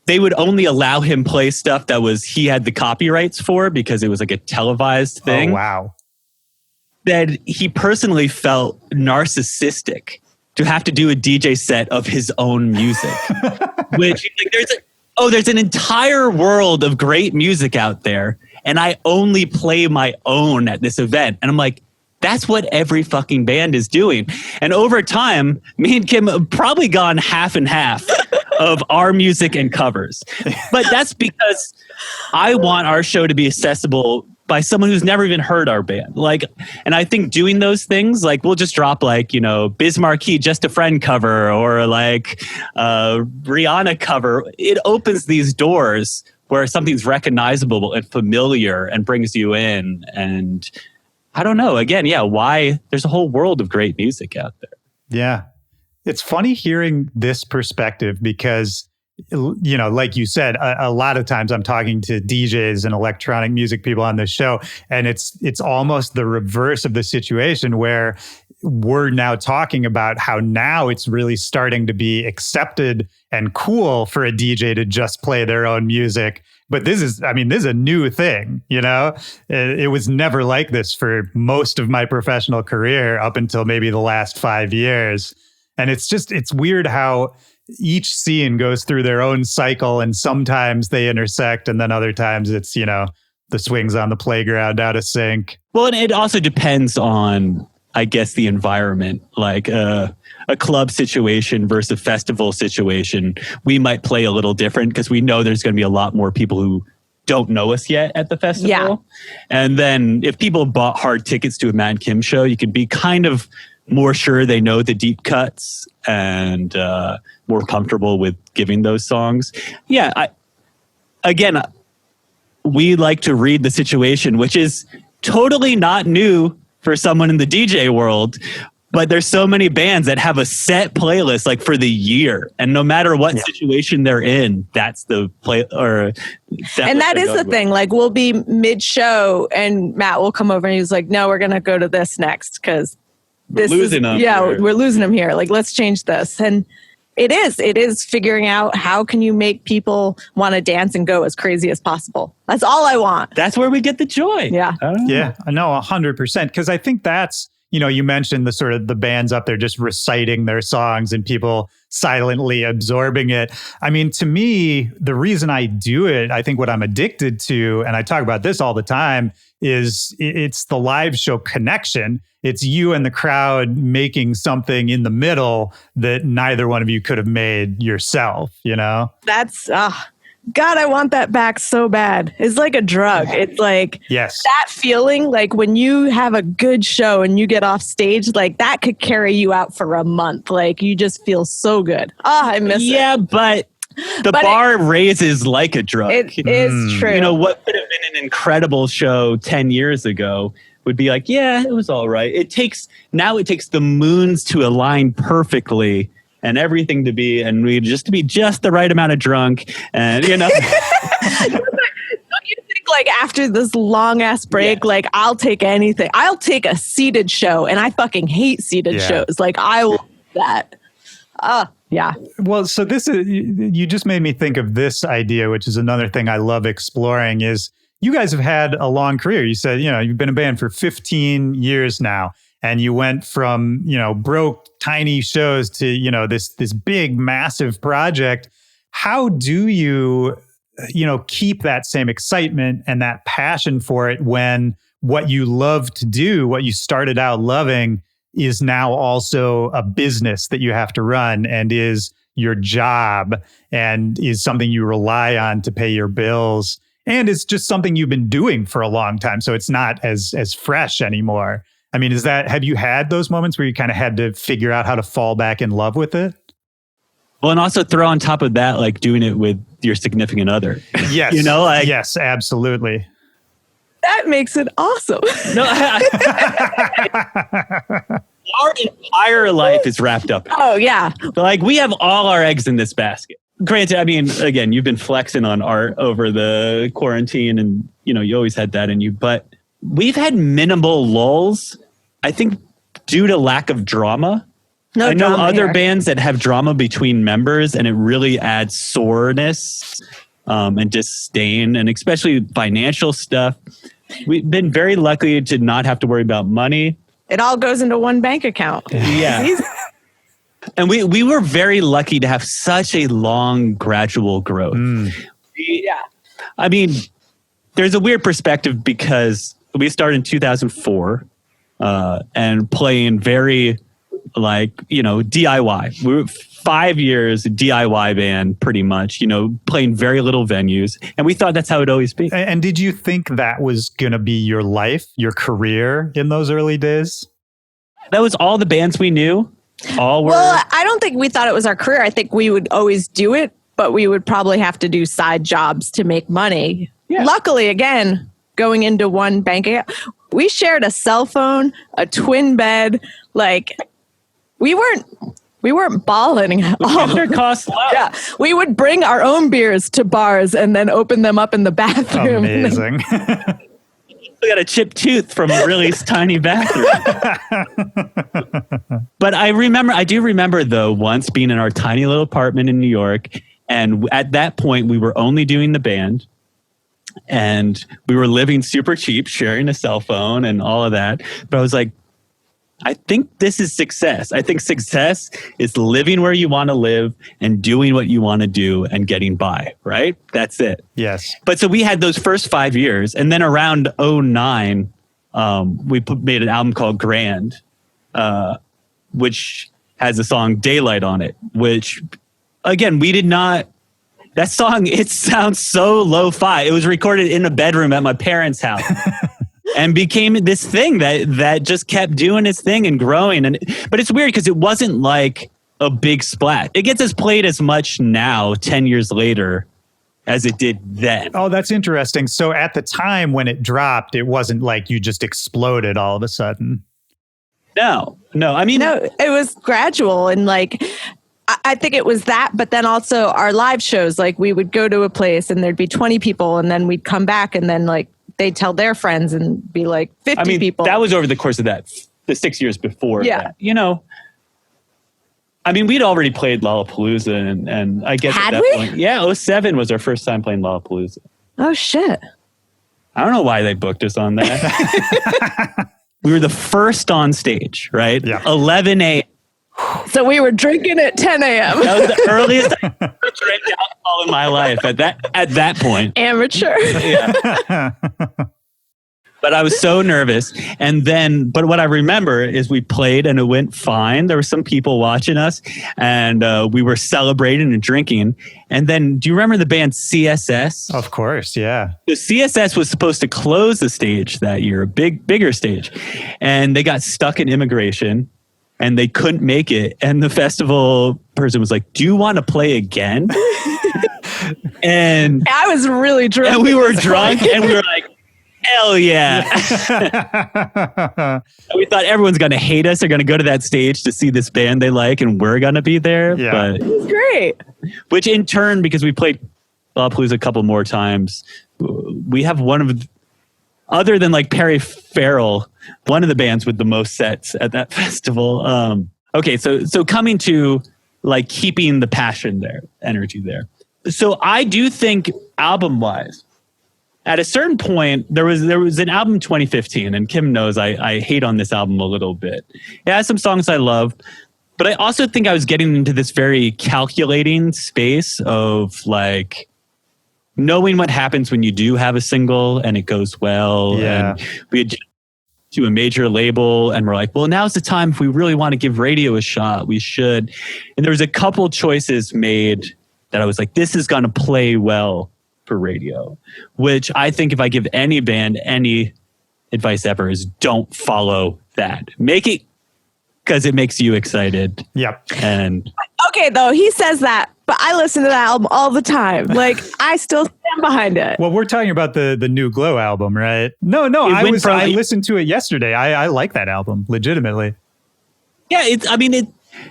they would only allow him play stuff that he had the copyrights for because it was like a televised thing. Oh, wow. That he personally felt narcissistic to have to do a DJ set of his own music. Which like, there's an entire world of great music out there, and I only play my own at this event. And I'm like, that's what every fucking band is doing. And over time, me and Kim have probably gone half and half of our music and covers. But that's because I want our show to be accessible by someone who's never even heard our band. Like, and I think doing those things, like we'll just drop like, you know, Biz Markie, Just a Friend cover, or like Rihanna cover. It opens these doors where something's recognizable and familiar and brings you in. And I don't know, again, why there's a whole world of great music out there. Yeah. It's funny hearing this perspective because, you know, like you said, a lot of times I'm talking to DJs and electronic music people on this show, and it's almost the reverse of the situation where we're now talking about how now it's really starting to be accepted and cool for a DJ to just play their own music. But this is a new thing, you know? It was never like this for most of my professional career up until maybe the last 5 years. And it's weird how each scene goes through their own cycle, and sometimes they intersect, and then other times it's, you know, the swings on the playground out of sync. Well, and it also depends on, I guess, the environment. Like a club situation versus a festival situation, we might play a little different because we know there's going to be a lot more people who don't know us yet at the festival. Yeah. And then if people bought hard tickets to a Matt and Kim show, you could be kind of more sure they know the deep cuts and more comfortable with giving those songs. Yeah, we like to read the situation, which is totally not new for someone in the DJ world. But there's so many bands that have a set playlist like for the year, and no matter what situation they're in, that's the play. And that is the thing. Like we'll be mid-show, and Matt will come over and he's like, "No, we're gonna go to this next because we're losing them here. Like let's change this." And it is figuring out how can you make people want to dance and go as crazy as possible. That's all I want. That's where we get the joy. Yeah, yeah, I know 100%, because I think that's. You know, you mentioned the sort of the bands up there just reciting their songs and people silently absorbing it. I mean, to me, the reason I do it, I think what I'm addicted to, and I talk about this all the time, is it's the live show connection. It's you and the crowd making something in the middle that neither one of you could have made yourself, you know? That's, God, I want that back so bad. It's like a drug. It's like that feeling, like when you have a good show and you get off stage, like that could carry you out for a month. Like you just feel so good. I miss it. Yeah, but the bar raises like a drug. It is true. You know, what could have been an incredible show 10 years ago would be like, yeah, it was all right. It takes the moons to align perfectly and everything to be, and we just to be just the right amount of drunk, and you know. Don't you think like after this long ass break, like I'll take anything. I'll take a seated show, and I fucking hate seated shows. Like I will do that. Yeah. Well, so this is, you just made me think of this idea, which is another thing I love exploring. Is you guys have had a long career. You said, you know, you've been a band for 15 years now. And you went from, you know, broke tiny shows to, you know, this big, massive project. How do you, you know, keep that same excitement and that passion for it when what you love to do, what you started out loving, is now also a business that you have to run and is your job and is something you rely on to pay your bills, and it's just something you've been doing for a long time, so it's not as fresh anymore. I mean, have you had those moments where you kind of had to figure out how to fall back in love with it? Well, and also throw on top of that, like doing it with your significant other. Yes. You know, like, yes, absolutely. That makes it awesome. No, our entire life is wrapped up. Oh, yeah. Like, we have all our eggs in this basket. Granted, I mean, again, you've been flexing on art over the quarantine and, you know, you always had that in you, but we've had minimal lulls, I think, due to lack of drama. No I know drama other here. bands that have drama between members and it really adds soreness and disdain, and especially financial stuff. We've been very lucky to not have to worry about money. It all goes into one bank account. Yeah. And we were very lucky to have such a long, gradual growth. Yeah. I mean, there's a weird perspective because we started in 2004 and playing very, like, you know, DIY. We were 5 years DIY band, pretty much, you know, playing very little venues. And we thought that's how it'd always be. And did you think that was going to be your life, your career in those early days? That was all the bands we knew. All were. Well, I don't think we thought it was our career. I think we would always do it, but we would probably have to do side jobs to make money. Yeah. Luckily, again, going into one bank account, we shared a cell phone, a twin bed. Like, we weren't balling at all. Their costs low. Yeah, we would bring our own beers to bars and then open them up in the bathroom. Amazing. We got a chipped tooth from a really tiny bathroom. But I do remember though, once being in our tiny little apartment in New York, and at that point we were only doing the band and we were living super cheap, sharing a cell phone and all of that. But I was like, I think this is success. I think success is living where you want to live and doing what you want to do and getting by, right? That's it. Yes. But so we had those first 5 years. And then around 2009, we made an album called Grand, which has a song Daylight on it, which, again, we did not... That song, it sounds so lo-fi. It was recorded in a bedroom at my parents' house. And became this thing that just kept doing its thing and growing. But it's weird because it wasn't like a big splat. It gets as played as much now, 10 years later, as it did then. Oh, that's interesting. So at the time when it dropped, it wasn't like you just exploded all of a sudden. No. I mean... No, it was gradual. And like, I think it was that, but then also our live shows, like we would go to a place and there'd be 20 people and then we'd come back and then like, they'd tell their friends and be like 50 people. That was over the course of the 6 years before that. You know, I mean, we'd already played Lollapalooza and I guess Had at that we? point, yeah, 2007 was our first time playing Lollapalooza. Oh, shit. I don't know why they booked us on that. We were the first on stage, right? Yeah. 11 a.m. So we were drinking at 10 a.m. That was the earliest I ever drank alcohol in my life at that point. Amateur. Yeah. But I was so nervous. And then, but what I remember is we played and it went fine. There were some people watching us and we were celebrating and drinking. And then, do you remember the band CSS? Of course, yeah. The CSS was supposed to close the stage that year, a bigger stage. And they got stuck in immigration and they couldn't make it. And the festival person was like, do you want to play again? And I was really drunk. And we were drunk and we were like, hell yeah. We thought everyone's going to hate us. They're going to go to that stage to see this band they like and we're going to be there. Yeah. But, It was great. which in turn, because we played Lollapalooza a couple more times, we have one of, other than like Perry Farrell, one of the bands with the most sets at that festival. Okay, so coming to like keeping the passion there, energy there. So I do think album-wise, at a certain point, there was an album in 2015, and Kim knows I hate on this album a little bit. It has some songs I love, but I also think I was getting into this very calculating space of like knowing what happens when you do have a single and it goes well. Yeah. And we had to a major label and we're like, well, now's the time. If we really want to give radio a shot, we should. And there was a couple choices made that I was like, this is going to play well for radio, which I think if I give any band any advice ever is don't follow that. Make it because it makes you excited. Yep. And Okay, though, he says that, but I listen to that album all the time. Like, I still stand behind it. Well, we're talking about the New Glow album, right? No, I listened to it yesterday. I like that album, legitimately. Yeah,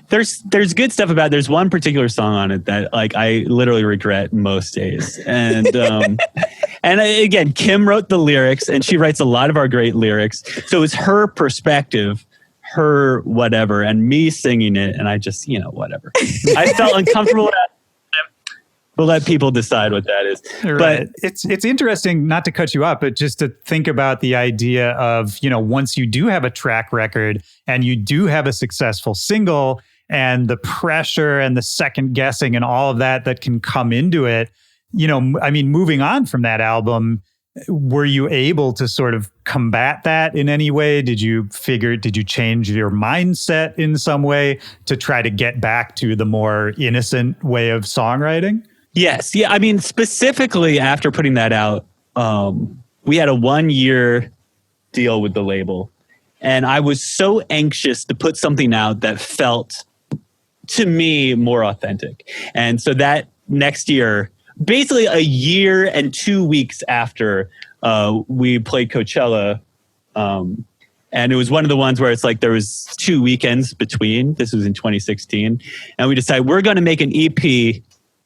there's good stuff about it. There's one particular song on it that like I literally regret most days. And again, Kim wrote the lyrics and she writes a lot of our great lyrics. So it's her perspective, her whatever, and me singing it, and I just, whatever. I felt uncomfortable with that. We'll let people decide what that is. Right. But it's interesting, not to cut you up, but just to think about the idea of, once you do have a track record and you do have a successful single and the pressure and the second guessing and all of that can come into it, moving on from that album, were you able to sort of combat that in any way? Did you change your mindset in some way to try to get back to the more innocent way of songwriting? Yes. Yeah. Specifically after putting that out, we had a 1-year deal with the label. And I was so anxious to put something out that felt, to me, more authentic. And so that next year, basically a year and 2 weeks after we played Coachella, and it was one of the ones where it's like there was 2 weekends between. This was in 2016. And we decided we're going to make an EP.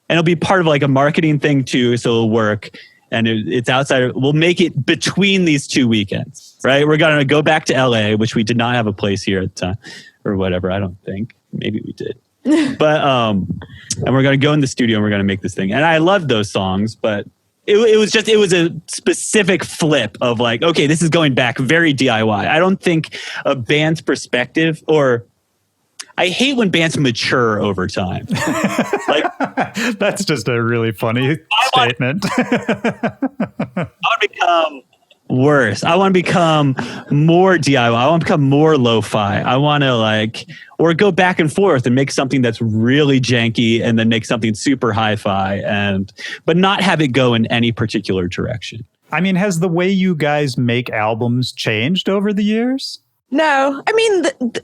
And it'll be part of like a marketing thing too, so it'll work. And it's outside. We'll make it between these 2 weekends, right? We're going to go back to LA, which we did not have a place here at the time, or whatever. I don't think. Maybe we did. But and we're going to go in the studio and we're going to make this thing. And I loved those songs, but it was a specific flip of like, okay, this is going back very DIY. I don't think a band's perspective, or I hate when bands mature over time. Like, that's just a really funny statement. I want to become worse. I want to become more DIY. I want to become more lo-fi. I want to or go back and forth and make something that's really janky and then make something super hi-fi, but not have it go in any particular direction. Has the way you guys make albums changed over the years? No,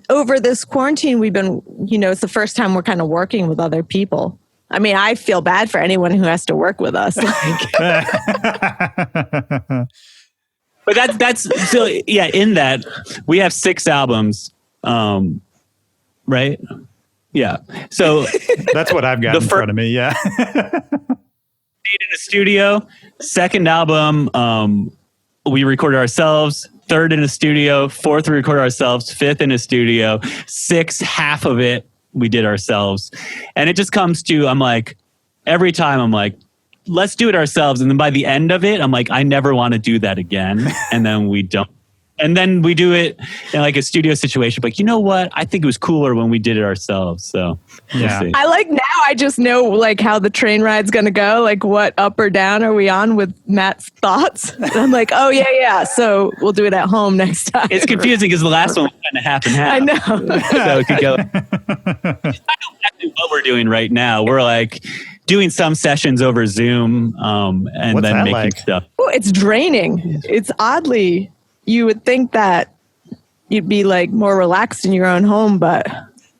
over this quarantine, we've been, it's the first time we're kind of working with other people. I feel bad for anyone who has to work with us. But that's still, yeah, in that we have 6 albums, right? Yeah. So that's what I've got in front of me. Yeah. In a studio, second album, we recorded ourselves. Third in a studio, fourth we recorded ourselves, fifth in a studio, sixth, half of it we did ourselves. And it just comes to, every time I'm like, let's do it ourselves. And then by the end of it, I'm like, I never want to do that again. And then we don't. And then we do it in like a studio situation. But you know what? I think it was cooler when we did it ourselves. So yeah. We'll see. Now I just know how the train ride's going to go. What up or down are we on with Matt's thoughts? And I'm like, oh yeah. So we'll do it at home next time. It's confusing because the last one was kind of half and half. I know. So it could go. I know exactly what we're doing right now. We're doing some sessions over Zoom and What's then making like? stuff. Oh, it's draining. It's oddly, you would think that you'd be more relaxed in your own home, but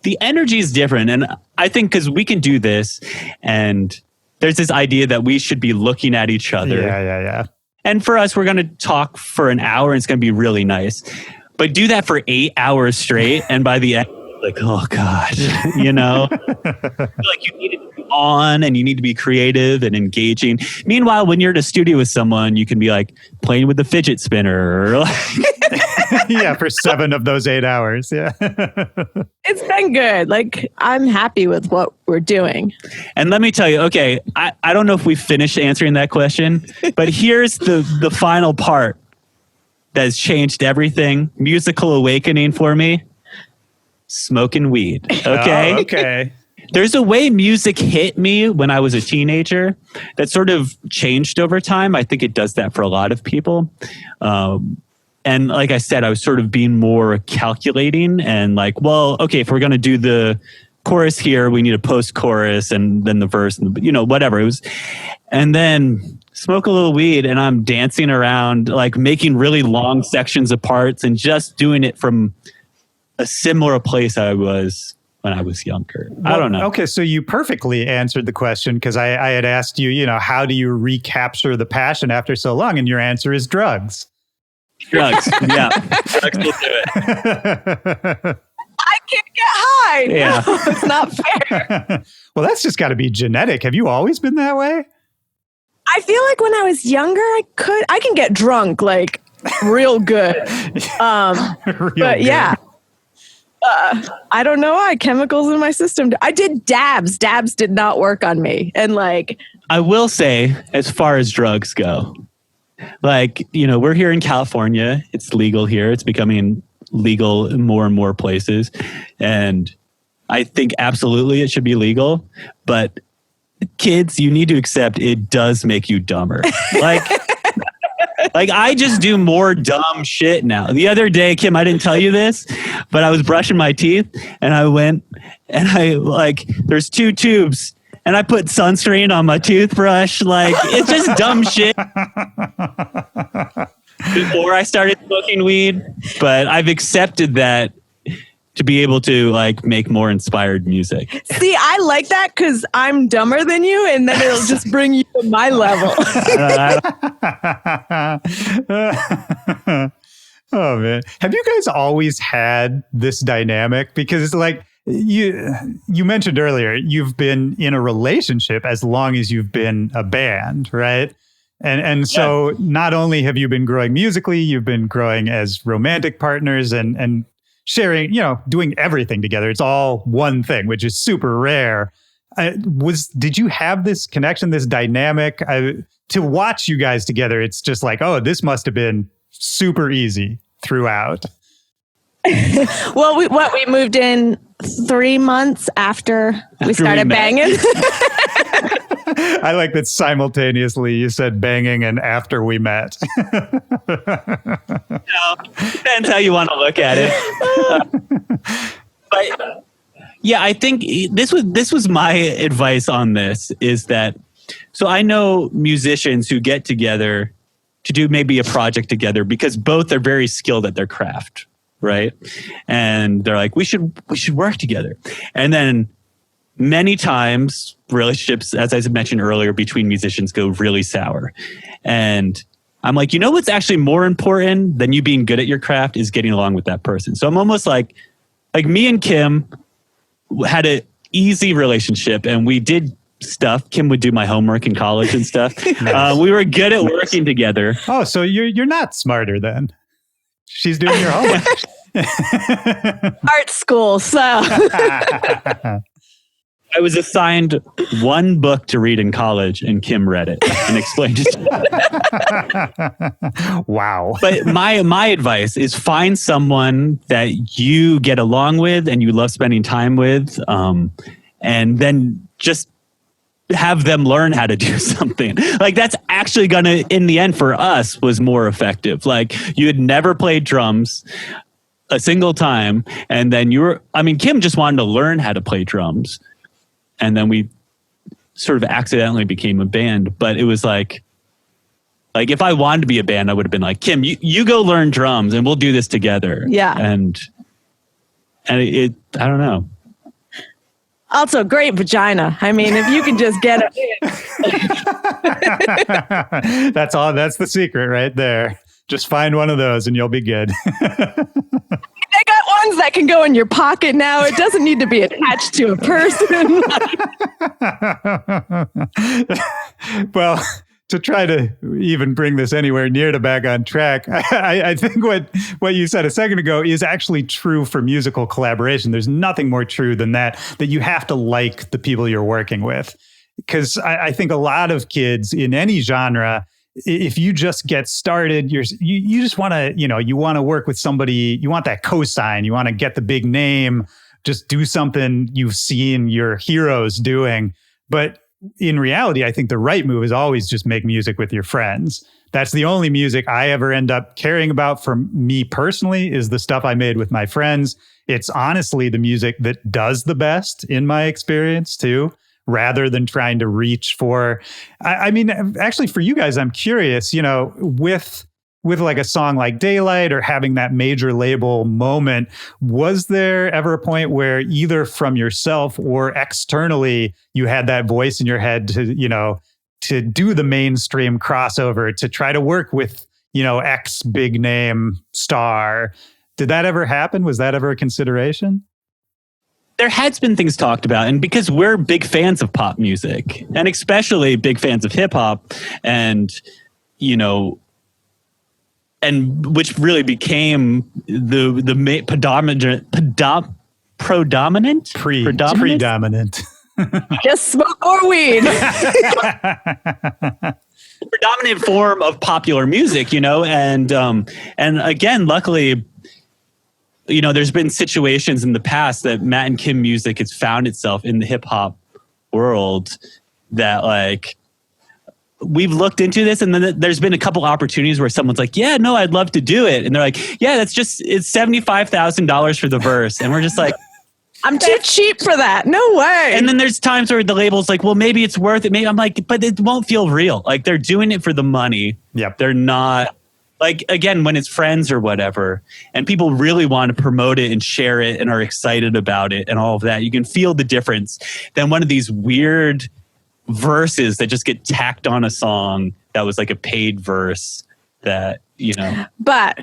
the energy is different. And I think because we can do this and there's this idea that we should be looking at each other. Yeah. And for us, we're going to talk for an hour and it's going to be really nice. But do that for 8 hours straight. And by the end, oh God, you need to be on and you need to be creative and engaging. Meanwhile, when you're in a studio with someone, you can be playing with the fidget spinner. Or yeah, for 7 of those 8 hours. Yeah. it's been good. I'm happy with what we're doing. And let me tell you, okay, I don't know if we finished answering that question, but here's the final part that has changed everything. Musical awakening for me. Smoking weed. Okay. Oh, okay. There's a way music hit me when I was a teenager that sort of changed over time. I think it does that for a lot of people. And like I said, I was sort of being more calculating and okay, if we're going to do the chorus here, we need a post-chorus and then the verse and whatever it was. And then smoke a little weed and I'm dancing around, making really long sections of parts and just doing it from a similar place I was when I was younger. I don't know. Okay, so you perfectly answered the question because I had asked you, how do you recapture the passion after so long? And your answer is drugs. Drugs, yeah. Drugs will do it. I can't get high. Yeah. No, it's not fair. Well, that's just got to be genetic. Have you always been that way? I feel like when I was younger, I can get drunk like real good. Real but good. yeah. I don't know why chemicals in my system. I did dabs. Dabs did not work on me. And like, I will say, as far as drugs go, like, we're here in California. It's legal here. It's becoming legal in more and more places. And I think absolutely it should be legal. But kids, you need to accept it does make you dumber. Like I just do more dumb shit now. The other day, Kim, I didn't tell you this, but I was brushing my teeth and I went and there's 2 tubes and I put sunscreen on my toothbrush. Like, it's just dumb shit. Before I started smoking weed, but I've accepted that to be able to make more inspired music. See, I like that because I'm dumber than you, and then it'll just bring you to my level. Oh man, have you guys always had this dynamic? Because it's like you mentioned earlier, you've been in a relationship as long as you've been a band, right? And so not only have you been growing musically, you've been growing as romantic partners and sharing, doing everything together. It's all one thing, which is super rare. Did you have this connection, this dynamic? To watch you guys together, it's just like, oh, this must have been super easy throughout. Well, we moved in 3 months after we started banging. I like that somultaneously you said banging and after we met. Depends how you want to look at it. But yeah, I think this was my advice on this is that, so I know musicians who get together to do maybe a project together because both are very skilled at their craft, right? And they're like, we should work together. And then many times relationships, as I mentioned earlier, between musicians go really sour. And I'm like, what's actually more important than you being good at your craft is getting along with that person. So I'm almost like me and Kim had an easy relationship and we did stuff. Kim would do my homework in college and stuff. Nice. We were good at working together. Oh, so you're not smarter then. She's doing your homework. Art school, so... I was assigned one book to read in college, and Kim read it and explained it to me. Wow. But my advice is find someone that you get along with and you love spending time with, and then just have them learn how to do something. Like, that's actually going to, in the end for us, was more effective. Like, you had never played drums a single time, and then Kim just wanted to learn how to play drums. And then we sort of accidentally became a band. But it was like if I wanted to be a band, I would have been like, Kim, you go learn drums and we'll do this together. Yeah. And it I don't know. Also, great vagina. I mean, if you can just get it. That's all. That's the secret right there. Just find one of those and you'll be good. I got ones that can go in your pocket now. It doesn't need to be attached to a person. Well, to try to even bring this anywhere near to back on track, I think what you said a second ago is actually true for musical collaboration. There's nothing more true than that you have to like the people you're working with. Because I think a lot of kids in any genre, if you just get started, you just want to, you want to work with somebody, you want that cosign, you want to get the big name, just do something you've seen your heroes doing. But in reality, I think the right move is always just make music with your friends. That's the only music I ever end up caring about for me personally, is the stuff I made with my friends. It's honestly the music that does the best in my experience too, rather than trying to reach for, I mean, actually for you guys, I'm curious, with with like a song like Daylight or having that major label moment, was there ever a point where either from yourself or externally you had that voice in your head to do the mainstream crossover, to try to work with, X big name star? Did that ever happen? Was that ever a consideration? There has been things talked about, and because we're big fans of pop music and especially big fans of hip hop, and and which really became the predominant. Just smoke more weed. Predominant form of popular music, and again, luckily, there's been situations in the past that Matt and Kim music has found itself in the hip hop world that like we've looked into this, and then there's been a couple opportunities where someone's like, yeah, no, I'd love to do it. And they're like, yeah, it's $75,000 for the verse. And we're just like, I'm too cheap for that. No way. And then there's times where the label's like, well, maybe it's worth it. Maybe I'm like, but it won't feel real. Like they're doing it for the money. Yep. They're not like, again, when it's friends or whatever, and people really want to promote it and share it and are excited about it and all of that, you can feel the difference than one of these weird verses that just get tacked on a song that was like a paid verse that, But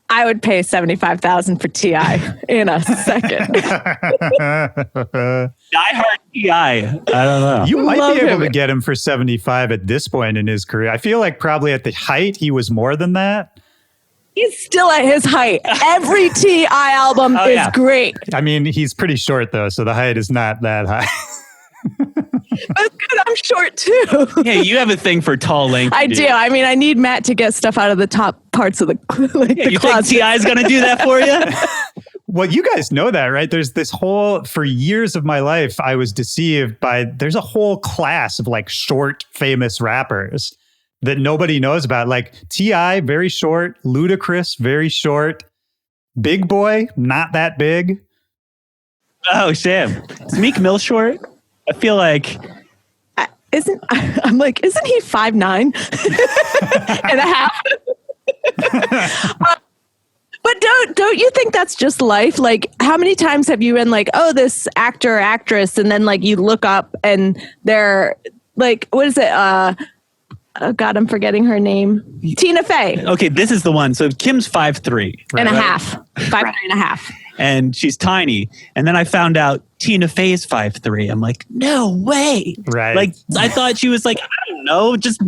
I would pay $75,000 for T.I. in a second. Die hard T.I. I don't know. You might be able to get him for 75 at this point in his career. I feel like probably at the height he was more than that. He's still at his height. Every T.I. album is great. I mean, he's pretty short though, so the height is not that high. That's good. I'm short too. Yeah, you have a thing for tall, lanky. I do. I mean, I need Matt to get stuff out of the top parts of the the you closet. think T.I.'s going to do that for you? Well, you guys know that, right? There's this whole, for years of my life, I was deceived by, there's a whole class of like short, famous rappers that nobody knows about. Like T.I., very short. Ludacris, very short. Big Boy, not that big. Oh, Sam. Is Meek Mill short? I feel like... Isn't he 5'9" and a half? But don't you think that's just life? Like, how many times have you been like, oh, this actor or actress, and then like you look up and they're like, what is it? Oh God, I'm forgetting her name. Tina Fey. Okay, this is the one. So Kim's 5'3" and a half, 5'3" and a half. And she's tiny. And then I found out Tina Fey's 5'3". I'm like, no way. Right. Like, I thought she was like, I don't know, just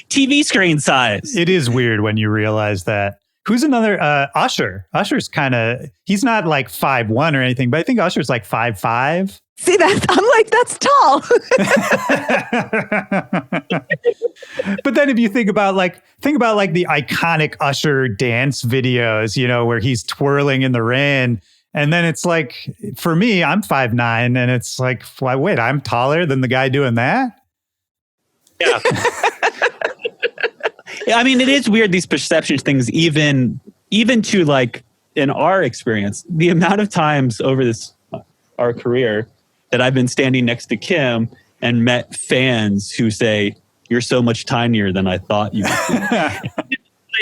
TV screen size. It is weird when you realize that. Who's another? Usher. Usher's kind of, he's not like 5'1" or anything, but I think Usher's like 5'5". See that? I'm like, that's tall. But then if you think about the iconic Usher dance videos, where he's twirling in the rain. And then it's like, for me, I'm 5'9", and it's like, well, wait, I'm taller than the guy doing that? Yeah. I mean, it is weird, these perception things, even to like, in our experience, the amount of times over our career that I've been standing next to Kim and met fans who say, you're so much tinier than I thought you would be. I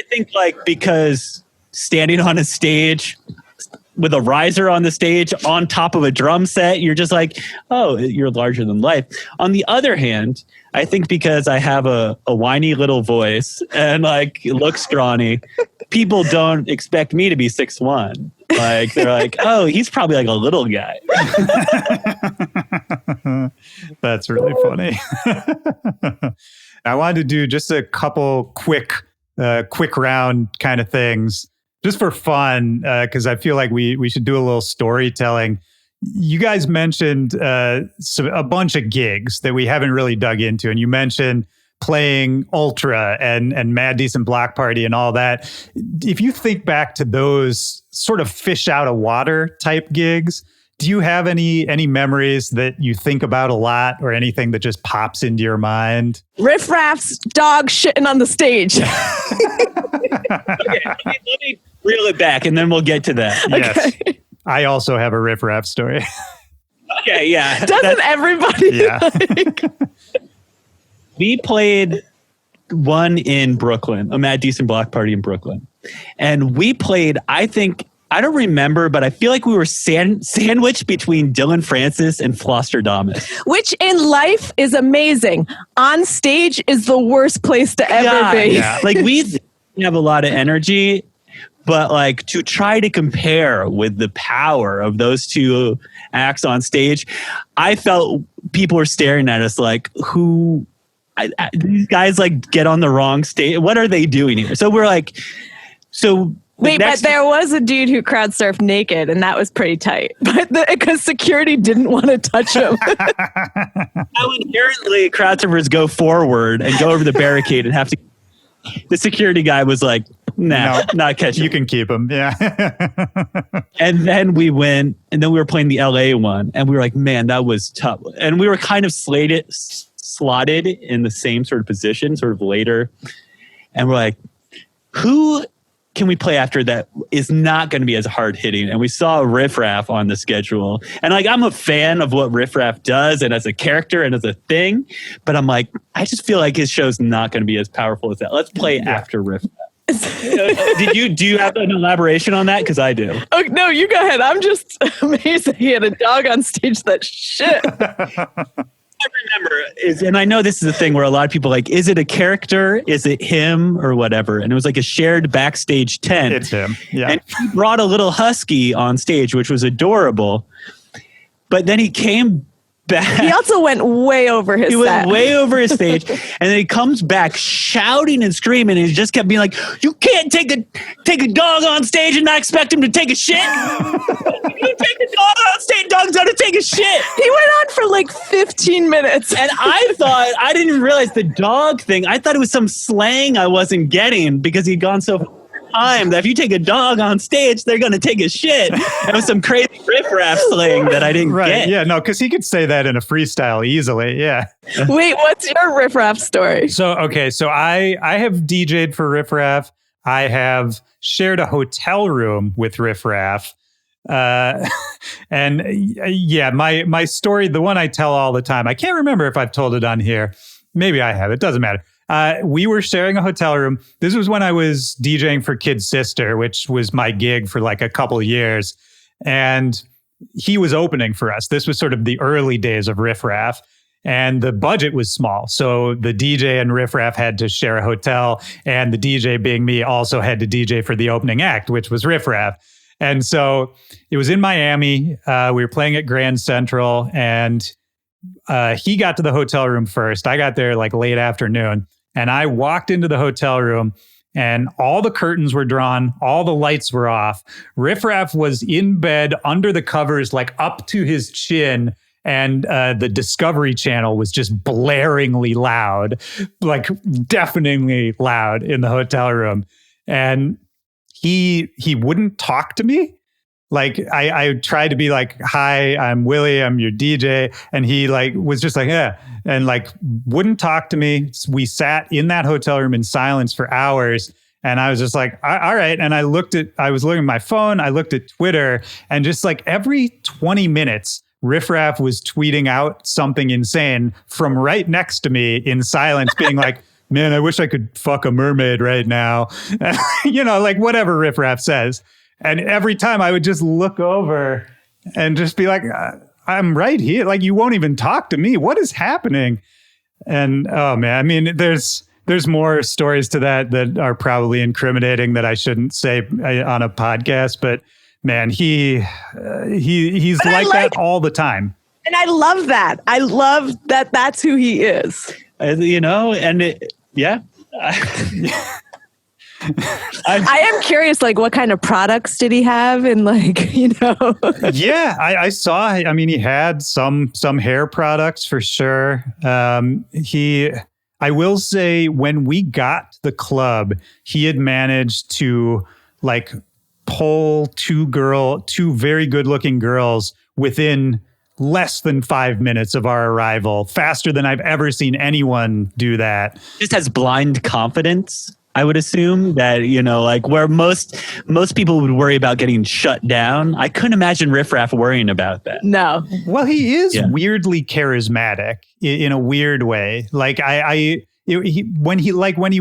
think like, because standing on a stage with a riser on the stage on top of a drum set, you're just like, oh, you're larger than life. On the other hand, I think because I have a whiny little voice and like look scrawny, people don't expect me to be 6'1". Like they're like, oh, he's probably like a little guy. That's really funny. I wanted to do just a couple quick round kind of things just for fun, because I feel like we should do a little storytelling. You guys mentioned a bunch of gigs that we haven't really dug into, and you mentioned playing Ultra and Mad Decent Block Party and all that. If you think back to those sort of fish out of water type gigs, do you have any memories that you think about a lot, or anything that just pops into your mind? Riff Raff's dog shitting on the stage. Okay, let me reel it back and then we'll get to that. Yes. Okay. I also have a Riff Raff story. Okay, yeah. Doesn't everybody? Yeah. We played one in Brooklyn, a Mad Decent Block Party in Brooklyn. And we played, I don't remember, but I feel like we were sandwiched between Dylan Francis and Flosterdamus. Which in life is amazing. On stage is the worst place to ever be. Yeah. Like we have a lot of energy, but like to try to compare with the power of those two acts on stage, I felt people were staring at us like, these guys like get on the wrong stage. What are they doing here? So we're like, wait, but there was a dude who crowd surfed naked, and that was pretty tight. But because security didn't want to touch him. How inherently crowd surfers go forward and go over the barricade and have to. The security guy was like, no, not catching. You can keep him. Yeah. And then we went, and then we were playing the LA one, and we were like, man, that was tough. And we were kind of slotted in the same sort of position, sort of later. And we're like, who can we play after that is not going to be as hard hitting? And we saw Riff Raff on the schedule. And like, I'm a fan of what Riff Raff does and as a character and as a thing, but I'm like, I just feel like his show's not going to be as powerful as that. Let's play after Riff Raff. Do you have an elaboration on that? Because I do. Oh, no, you go ahead. I'm just amazed that he had a dog on stage. That shit. I remember and I know this is a thing where a lot of people like, is it a character? Is it him or whatever? And it was like a shared backstage tent. It's him. Yeah. And he brought a little husky on stage, which was adorable. But then he came back. He also went way over his went way over his stage. And then he comes back shouting and screaming. And he just kept being like, you can't take a dog on stage and not expect him to take a shit. You take a dog on stage, dog's gonna take a shit. He went on for like 15 minutes. And I didn't realize the dog thing. I thought it was some slang I wasn't getting because he'd gone so time that if you take a dog on stage, they're going to take a shit. It was some crazy Riff Raff slang that I didn't get. Yeah, no, because he could say that in a freestyle easily. Yeah. Wait, what's your Riff Raff story? So I have DJ'd for Riff Raff. I have shared a hotel room with Riff Raff. And yeah, my story, the one I tell all the time, I can't remember if I've told it on here. Maybe I have. It doesn't matter. We were sharing a hotel room. This was when I was DJing for Kid Sister, which was my gig for like a couple of years. And he was opening for us. This was sort of the early days of Riff Raff. And the budget was small. So the DJ and Riff Raff had to share a hotel. And the DJ, being me, also had to DJ for the opening act, which was Riff Raff. And so it was in Miami. We were playing at Grand Central. And he got to the hotel room first. I got there like late afternoon. And I walked into the hotel room and all the curtains were drawn. All the lights were off. Riff Raff was in bed under the covers, like up to his chin. And the Discovery Channel was just blaringly loud, like deafeningly loud in the hotel room. And he wouldn't talk to me. Like I tried to be like, hi, I'm Willy, I'm your DJ. And he like was just like, yeah, and like wouldn't talk to me. We sat in that hotel room in silence for hours. And I was just like, all right. And I was looking at my phone. I looked at Twitter, and just like every 20 minutes, Riff Raff was tweeting out something insane from right next to me in silence, being like, man, I wish I could fuck a mermaid right now. You know, like whatever Riff Raff says. And every time I would just look over and just be like, I'm right here. Like, you won't even talk to me. What is happening? And oh man, I mean, there's more stories to that are probably incriminating that I shouldn't say on a podcast. But man, he's like that all the time. And I love that. I love that that's who he is. You know, and yeah. I am curious, like, what kind of products did he have? And like, you know. Yeah, I saw, I mean, he had some hair products for sure. I will say when we got to the club, he had managed to like pull two very good looking girls within less than 5 minutes of our arrival, faster than I've ever seen anyone do that. Just has blind confidence. I would assume that, you know, like where most people would worry about getting shut down. I couldn't imagine Riff Raff worrying about that. No. Well, he is weirdly charismatic in a weird way. Like when he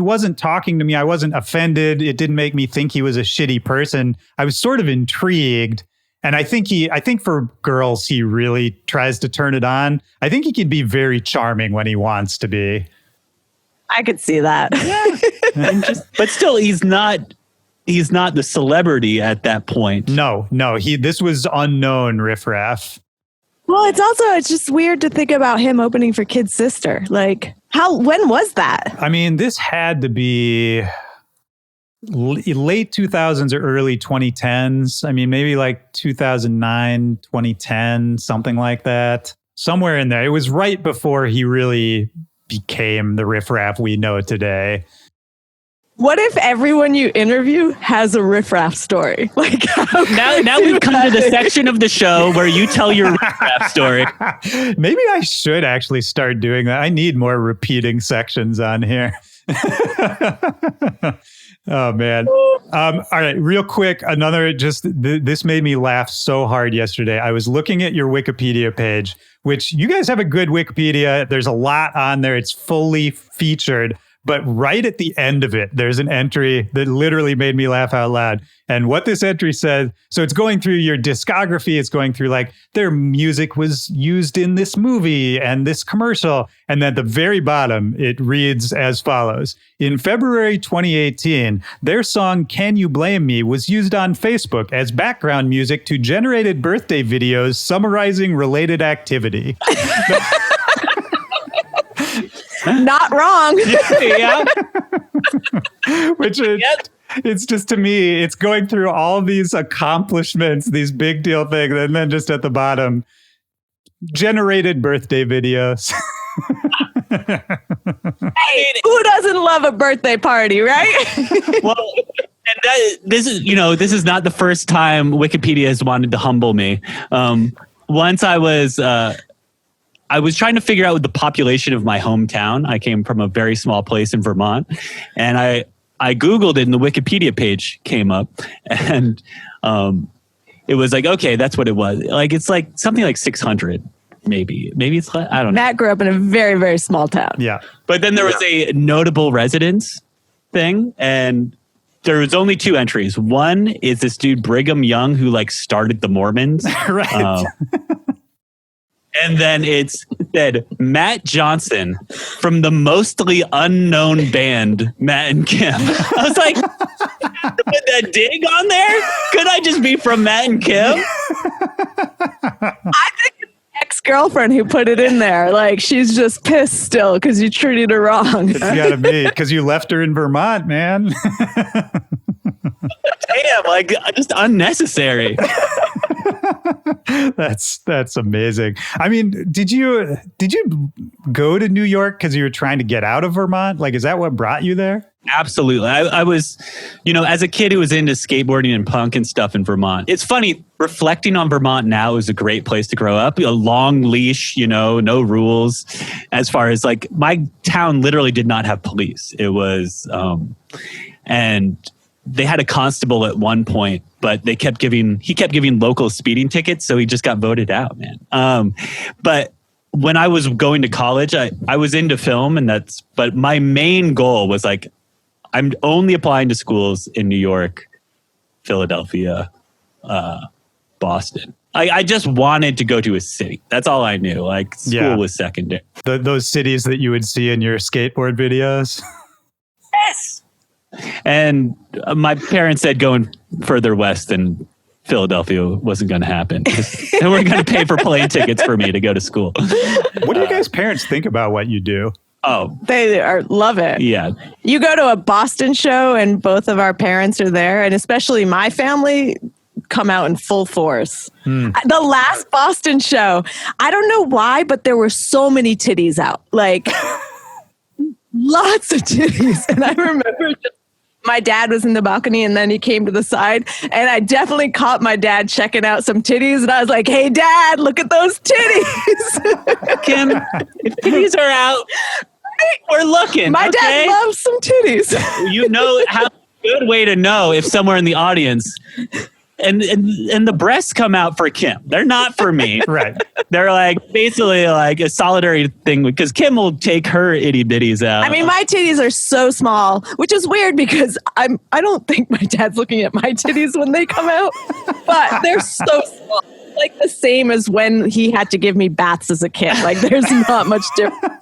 wasn't talking to me, I wasn't offended. It didn't make me think he was a shitty person. I was sort of intrigued. And I think for girls, he really tries to turn it on. I think he can be very charming when he wants to be. I could see that. Yeah. But still, he's not the celebrity at that point. No. This was unknown riffraff. Well, it's just weird to think about him opening for Kid Sister. Like, when was that? I mean, this had to be late 2000s or early 2010s. I mean, maybe like 2009, 2010, something like that. Somewhere in there. It was right before he really became the riffraff we know today. What if everyone you interview has a riffraff story? Like now we've come to the section of the show where you tell your riffraff story. Maybe I should actually start doing that. I need more repeating sections on here. Oh, man. All right, real quick. This made me laugh so hard yesterday. I was looking at your Wikipedia page, which you guys have a good Wikipedia. There's a lot on there. It's fully featured. But right at the end of it, there's an entry that literally made me laugh out loud. And what this entry said, so it's going through your discography. It's going through like their music was used in this movie and this commercial. And then at the very bottom, it reads as follows. In February 2018, their song Can You Blame Me was used on Facebook as background music to generated birthday videos summarizing related activity. Not wrong. Yeah. Which is, it's just, to me, it's going through all these accomplishments, these big deal things, and then just at the bottom, generated birthday videos. Hey, who doesn't love a birthday party, right? Well, and this is not the first time Wikipedia has wanted to humble me. Once I was trying to figure out the population of my hometown. I came from a very small place in Vermont, and I Googled it and the Wikipedia page came up, and it was like, okay, that's what it was. Like, it's like something like 600, maybe it's, I don't know. Matt grew up in a very, very small town. Yeah. But then there was a notable residence thing, and there was only 2 entries. One is this dude, Brigham Young, who like started the Mormons. Right. And then it said Matt Johnson from the mostly unknown band Matt and Kim. I was like, put that dig on there? Could I just be from Matt and Kim? I think it's ex-girlfriend who put it in there. Like, she's just pissed still because you treated her wrong. It's gotta be because you left her in Vermont, man. Damn, like, just unnecessary. That's amazing. I mean, did you go to New York because you were trying to get out of Vermont? Like, is that what brought you there? Absolutely. I was, as a kid who was into skateboarding and punk and stuff in Vermont. It's funny, reflecting on Vermont now is a great place to grow up. A long leash, no rules. As far as like, my town literally did not have police. It was, and they had a constable at one point, but he kept giving local speeding tickets. So he just got voted out, man. But when I was going to college, I was into film, but my main goal was like, I'm only applying to schools in New York, Philadelphia, Boston. I just wanted to go to a city. That's all I knew. Like, school was secondary. Those cities that you would see in your skateboard videos. Yes. And my parents said going further west than Philadelphia wasn't going to happen. They weren't going to pay for plane tickets for me to go to school. What do you guys' parents think about what you do? Oh, they love it. Yeah. You go to a Boston show and both of our parents are there, and especially my family come out in full force. The last Boston show, I don't know why, but there were so many titties out. Like, lots of titties. And I remember my dad was in the balcony and then he came to the side, and I definitely caught my dad checking out some titties, and I was like, hey Dad, look at those titties. Kim, if titties are out, we're looking. My dad loves some titties. How good way to know if somewhere in the audience and the breasts come out for Kim. They're not for me. Right. They're like basically like a solitary thing because Kim will take her itty bitties out. I mean, my titties are so small, which is weird because I don't think my dad's looking at my titties when they come out, but they're so small. Like the same as when he had to give me baths as a kid. Like there's not much difference.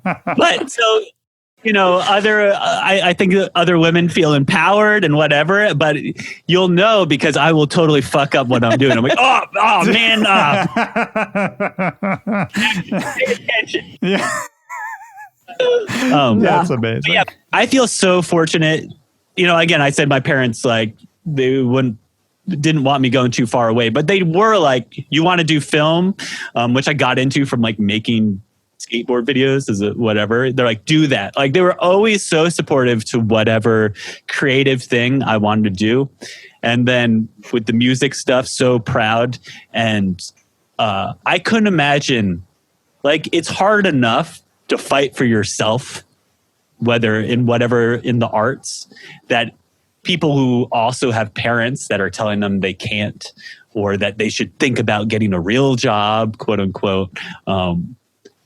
But so, you know, I think other women feel empowered and whatever, but you'll know because I will totally fuck up what I'm doing. I'm like, oh man, pay attention. Yeah. That's amazing. Yeah, I feel so fortunate. You know, again, I said my parents like they didn't want me going too far away, but they were like, you want to do film, which I got into from like making skateboard videos as whatever. They're like, do that. Like they were always so supportive to whatever creative thing I wanted to do. And then with the music stuff, so proud. And I couldn't imagine, like, it's hard enough to fight for yourself, whether in the arts, that people who also have parents that are telling them they can't or that they should think about getting a real job, quote unquote.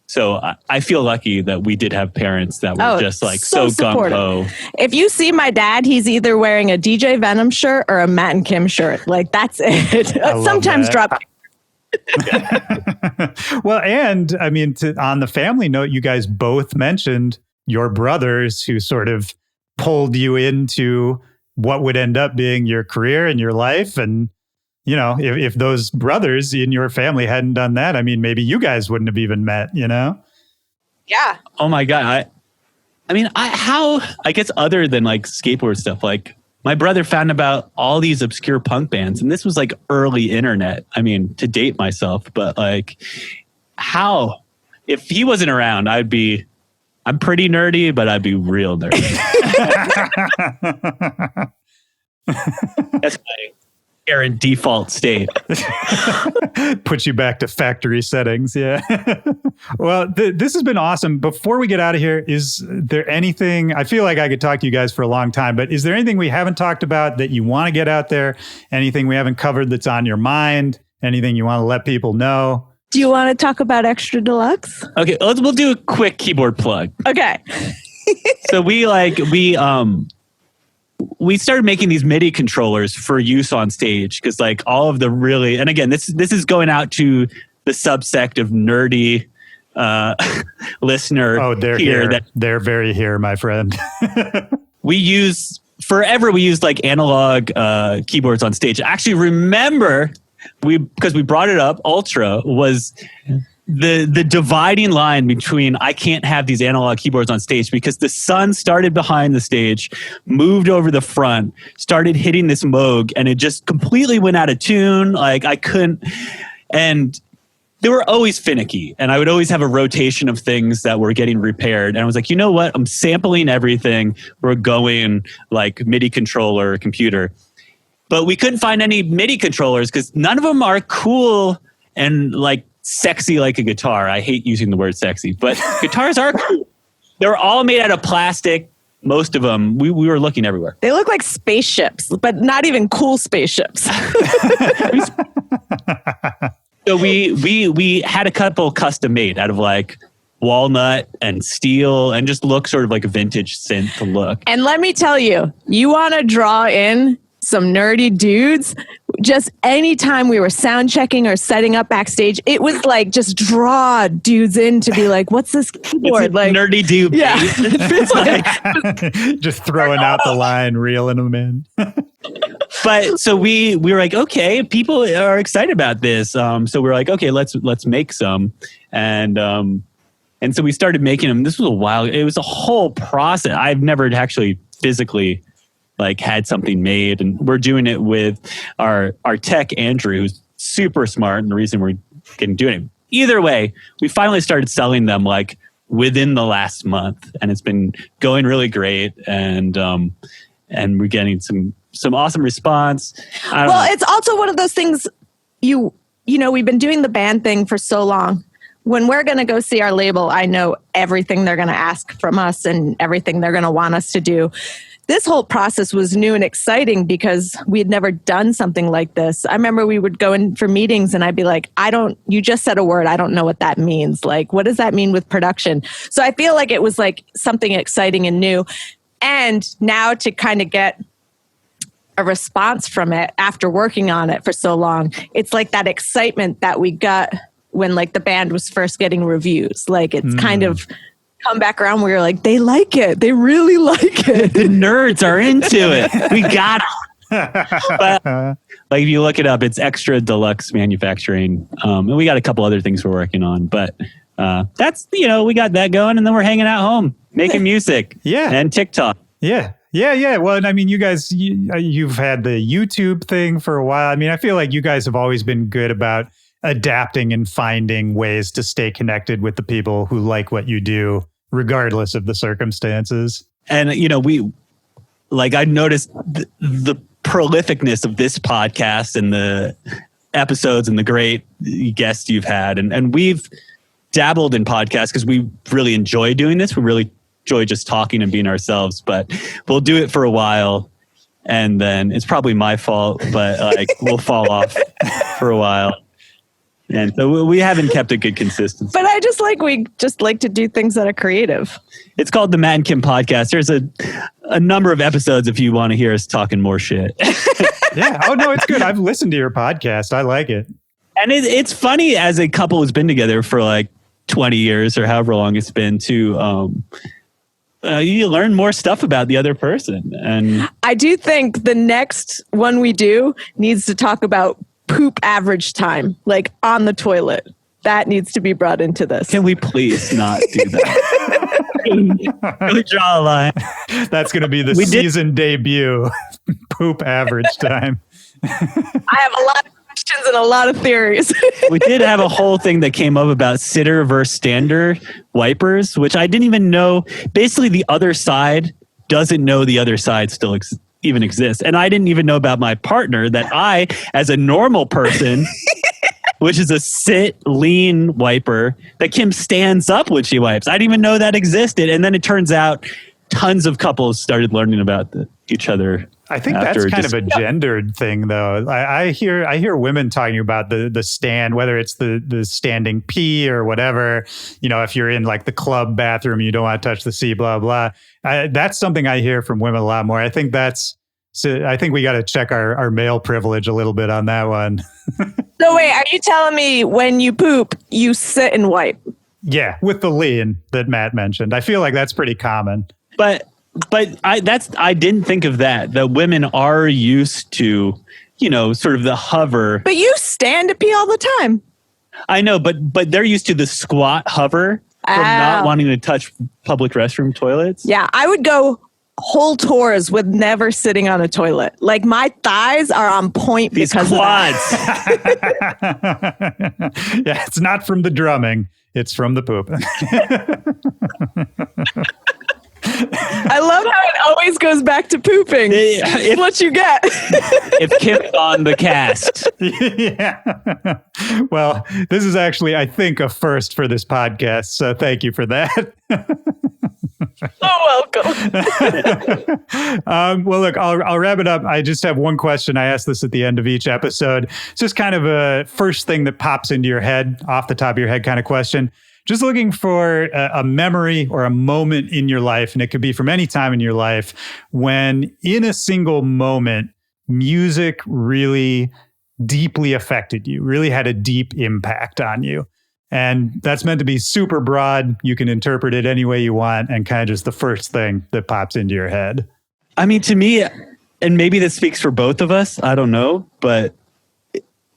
So I feel lucky that we did have parents that were just like so gung-ho. If you see my dad, he's either wearing a DJ Venom shirt or a Matt and Kim shirt. Like that's it. Sometimes drop. Well, and I mean, on the family note, you guys both mentioned your brothers who sort of pulled you into what would end up being your career and your life. And, you know, if those brothers in your family hadn't done that, I mean, maybe you guys wouldn't have even met, you know? Yeah. Oh my God. I guess other than like skateboard stuff, like my brother found about all these obscure punk bands and this was like early internet. I mean, to date myself, but like if he wasn't around, I'm pretty nerdy, but I'd be real nerdy. That's my current default state. Puts you back to factory settings. Yeah. Well, this has been awesome. Before we get out of here, is there anything, I feel like I could talk to you guys for a long time, but is there anything we haven't talked about that you want to get out there? Anything we haven't covered that's on your mind? Anything you want to let people know? Do you want to talk about Extra Deluxe? Okay, we'll do a quick keyboard plug. Okay. So we started making these MIDI controllers for use on stage because like all of the really, and again, this is going out to the subsect of nerdy listener. Oh, they're here. They're very here, my friend. We used like analog keyboards on stage. I actually remember because we brought it up, Ultra was the dividing line between I can't have these analog keyboards on stage because the sun started behind the stage, moved over the front, started hitting this Moog, and it just completely went out of tune. Like I couldn't, and they were always finicky, and I would always have a rotation of things that were getting repaired. And I was like, you know what? I'm sampling everything. We're going like MIDI controller, computer. But we couldn't find any MIDI controllers because none of them are cool and like sexy like a guitar. I hate using the word sexy, but guitars are cool. They're all made out of plastic. Most of them, we were looking everywhere. They look like spaceships, but not even cool spaceships. So we had a couple custom made out of like walnut and steel and just look sort of like a vintage synth look. And let me tell you, you want to draw in some nerdy dudes. Just anytime we were sound checking or setting up backstage, it was like just draw dudes in to be like, what's this keyboard? Like nerdy dude. Yeah. It's like, just throwing out the line, reeling them in. But so we were like, okay, people are excited about this. So we're like, okay, let's make some. And so we started making them. This was a while. It was a whole process. I've never actually physically like had something made, and we're doing it with our tech Andrew, who's super smart, and the reason we're doing it. Either way, we finally started selling them like within the last month, and it's been going really great, and we're getting some awesome response. Well, it's also one of those things you know, we've been doing the band thing for so long. When we're going to go see our label, I know everything they're going to ask from us and everything they're going to want us to do. this whole process was new and exciting because we had never done something like this. I remember we would go in for meetings and I'd be like, you just said a word. I don't know what that means. Like, what does that mean with production? So I feel like it was like something exciting and new. And now to kind of get a response from it after working on it for so long, it's like that excitement that we got when like the band was first getting reviews. Like it's kind of come back around where you're like, they like it. They really like it. The nerds are into it. We got it. But like if you look it up, it's Extra Deluxe Manufacturing. And we got a couple other things we're working on. But that's, we got that going. And then we're hanging out home, making music. Yeah. And TikTok. Yeah. Yeah. Well, I mean, you guys, you've had the YouTube thing for a while. I mean, I feel like you guys have always been good about adapting and finding ways to stay connected with the people who like what you do, regardless of the circumstances. And, I noticed the prolificness of this podcast and the episodes and the great guests you've had. And we've dabbled in podcasts because we really enjoy doing this. We really enjoy just talking and being ourselves, but we'll do it for a while. And then it's probably my fault, but we'll fall off for a while. And so we haven't kept a good consistency. But we just like to do things that are creative. It's called the Matt and Kim Podcast. There's a number of episodes if you want to hear us talking more shit. Yeah. Oh, no, it's good. I've listened to your podcast. I like it. And it's funny as a couple who's been together for like 20 years or however long it's been to you learn more stuff about the other person. And I do think the next one we do needs to talk about poop average time, like on the toilet. That needs to be brought into this. Can we please not do that? Really draw a line. That's going to be the season debut. Poop average time. I have a lot of questions and a lot of theories. We did have a whole thing that came up about sitter versus stander wipers, which I didn't even know. Basically, the other side doesn't know the other side still even exists. And I didn't even know about my partner that I, as a normal person, which is a sit, lean wiper, that Kim stands up when she wipes. I didn't even know that existed. And then it turns out tons of couples started learning about each other. I think that's kind of a gendered thing, though. I hear women talking about the stand, whether it's the standing pee or whatever. If you're in like the club bathroom, you don't want to touch the seat, blah blah. That's something I hear from women a lot more. I think we got to check our male privilege a little bit on that one. So wait, are you telling me when you poop, you sit and wipe? Yeah, with the lean that Matt mentioned. I feel like that's pretty common. But I didn't think of that. The women are used to, sort of the hover. But you stand to pee all the time. I know, but they're used to the squat hover from not wanting to touch public restroom toilets. Yeah, I would go whole tours with never sitting on a toilet. Like my thighs are on point because quads. of that. Yeah, it's not from the drumming. It's from the poop. I love how it always goes back to pooping. It's what you get. If Kim's on the cast. Yeah. Well, this is actually, I think, a first for this podcast. So thank you for that. Welcome. Well, look, I'll wrap it up. I just have one question. I ask this at the end of each episode. It's just kind of a first thing that pops into your head, off the top of your head kind of question. Just looking for a memory or a moment in your life, and it could be from any time in your life, when in a single moment, music really deeply affected you, really had a deep impact on you. And that's meant to be super broad. You can interpret it any way you want, and kind of just the first thing that pops into your head. I mean, to me, and maybe this speaks for both of us, I don't know, but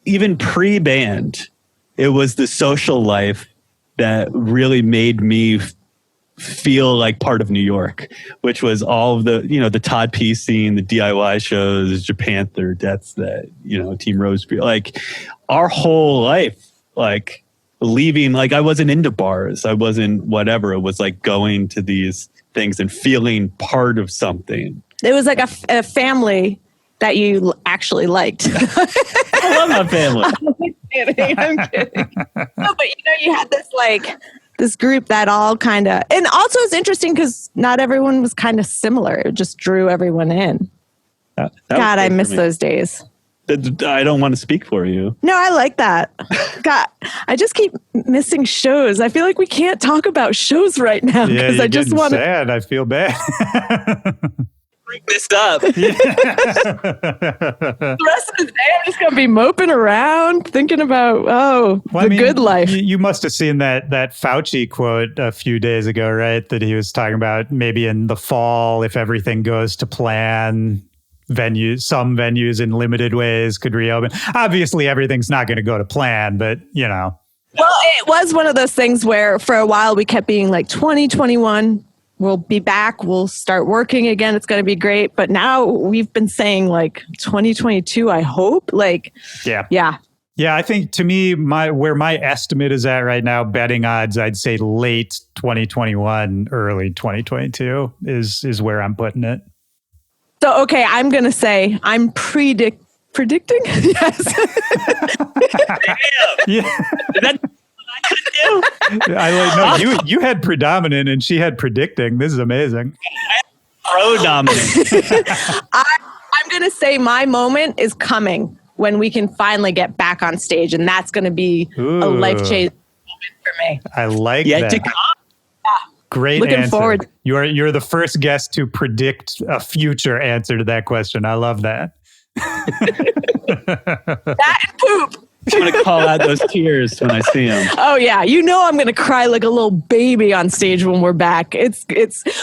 even pre-band, it was the social life that really made me feel like part of New York, which was all of the, the Todd P scene, the DIY shows, Japanther, Death's that, Team Rose, like our whole life, like leaving, like I wasn't into bars. I wasn't whatever. It was like going to these things and feeling part of something. It was like a family that you actually liked. I love my family. I'm kidding. No, but you had this like this group that all kind of, and also it's interesting because not everyone was kind of similar. It just drew everyone in. That God, I miss those days. I don't want to speak for you. No, I like that. God, I just keep missing shows. I feel like we can't talk about shows right now because I just want to. Sad. I feel bad. Bring this up. The rest of the day, I'm just gonna be moping around, thinking about good life. You must have seen that Fauci quote a few days ago, right? That he was talking about maybe in the fall, if everything goes to plan, some venues in limited ways could reopen. Obviously, everything's not going to go to plan, but Well, it was one of those things where for a while we kept being like 2021. We'll be back. We'll start working again. It's going to be great. But now we've been saying like 2022, I hope. Yeah. I think to me, where my estimate is at right now, betting odds, I'd say late 2021, early 2022 is where I'm putting it. So, okay, I'm going to say I'm predicting. Yes. Yeah. You had predominant and she had predicting. This is amazing. Pro-dominant. I'm going to say my moment is coming when we can finally get back on stage, and that's going to be a life-changing moment for me. I like Yet that. to come. Great Looking answer. forward. You're the first guest to predict a future answer to that question. I love that. That and poop. I'm going to call out those tears when I see them. Oh yeah, I'm going to cry like a little baby on stage when we're back. It's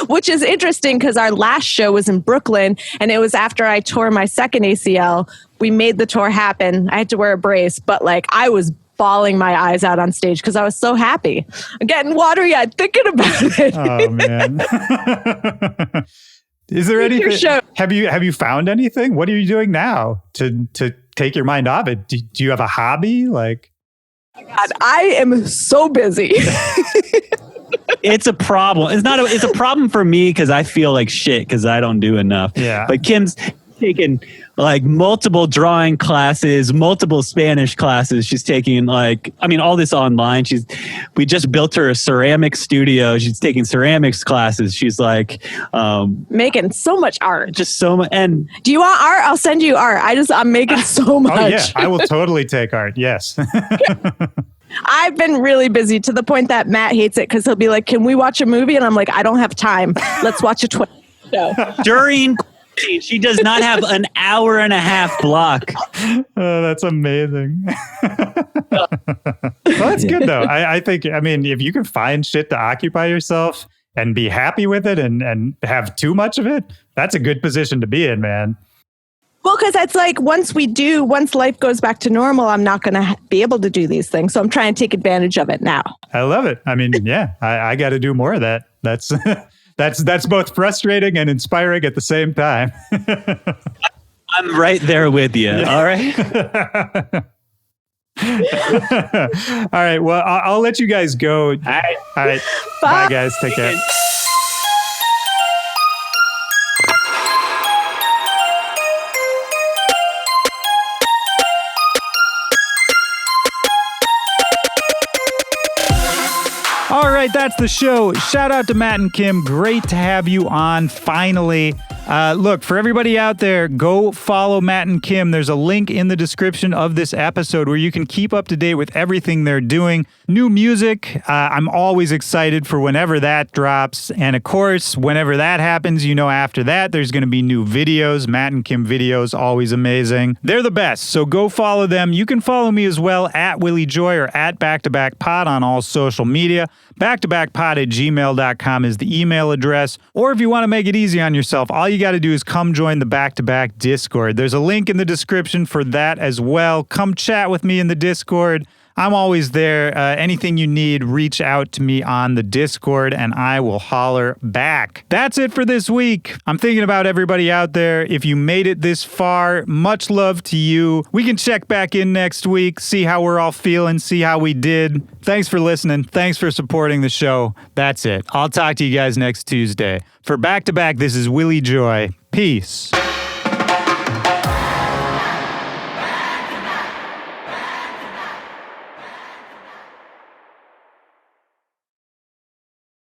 which is interesting because our last show was in Brooklyn, and it was after I tore my second ACL. We made the tour happen. I had to wear a brace, but like I was bawling my eyes out on stage because I was so happy. I'm getting watery-eyed thinking about it. Oh man. Is there anything? Have you found anything? What are you doing now to take your mind off it? Do you have a hobby? Like, God, I am so busy. It's a problem. It's a problem for me because I feel like shit because I don't do enough. Yeah. But Kim's taken like multiple drawing classes, multiple Spanish classes. She's taking all this online. We just built her a ceramic studio. She's taking ceramics classes. She's like making so much art. Just so much. And do you want art? I'll send you art. I'm making so much. Oh yeah, I will totally take art. Yes. I've been really busy to the point that Matt hates it because he'll be like, "Can we watch a movie?" And I'm like, "I don't have time. Let's watch a show." During she does not have an hour and a half block. Oh, that's amazing. Well, that's good though. I think, if you can find shit to occupy yourself and be happy with it and have too much of it, that's a good position to be in, man. Well, because it's like once life goes back to normal, I'm not going to be able to do these things. So I'm trying to take advantage of it now. I love it. I got to do more of that. That's that's both frustrating and inspiring at the same time. I'm right there with you. Yeah. All right. All right. Well, I'll let you guys go. All right. Bye guys. Take care. All right, that's the show. Shout out to Matt and Kim. Great to have you on finally. Look, for everybody out there, go follow Matt and Kim. There's a link in the description of this episode where you can keep up to date with everything they're doing. New music. I'm always excited for whenever that drops. And of course, whenever that happens, after that, there's going to be new videos. Matt and Kim videos, always amazing. They're the best. So go follow them. You can follow me as well at Willy Joy or at BackToBackPod on all social media. BackToBackPod@gmail.com is the email address. Or if you want to make it easy on yourself, all you got to do is come join the Back to Back Discord. There's a link in the description for that as well. Come chat with me in the Discord. I'm always there. Anything you need, reach out to me on the Discord and I will holler back. That's it for this week. I'm thinking about everybody out there. If you made it this far, much love to you. We can check back in next week, see how we're all feeling, see how we did. Thanks for listening. Thanks for supporting the show. That's it. I'll talk to you guys next Tuesday. For Back to Back, this is Willy Joy. Peace.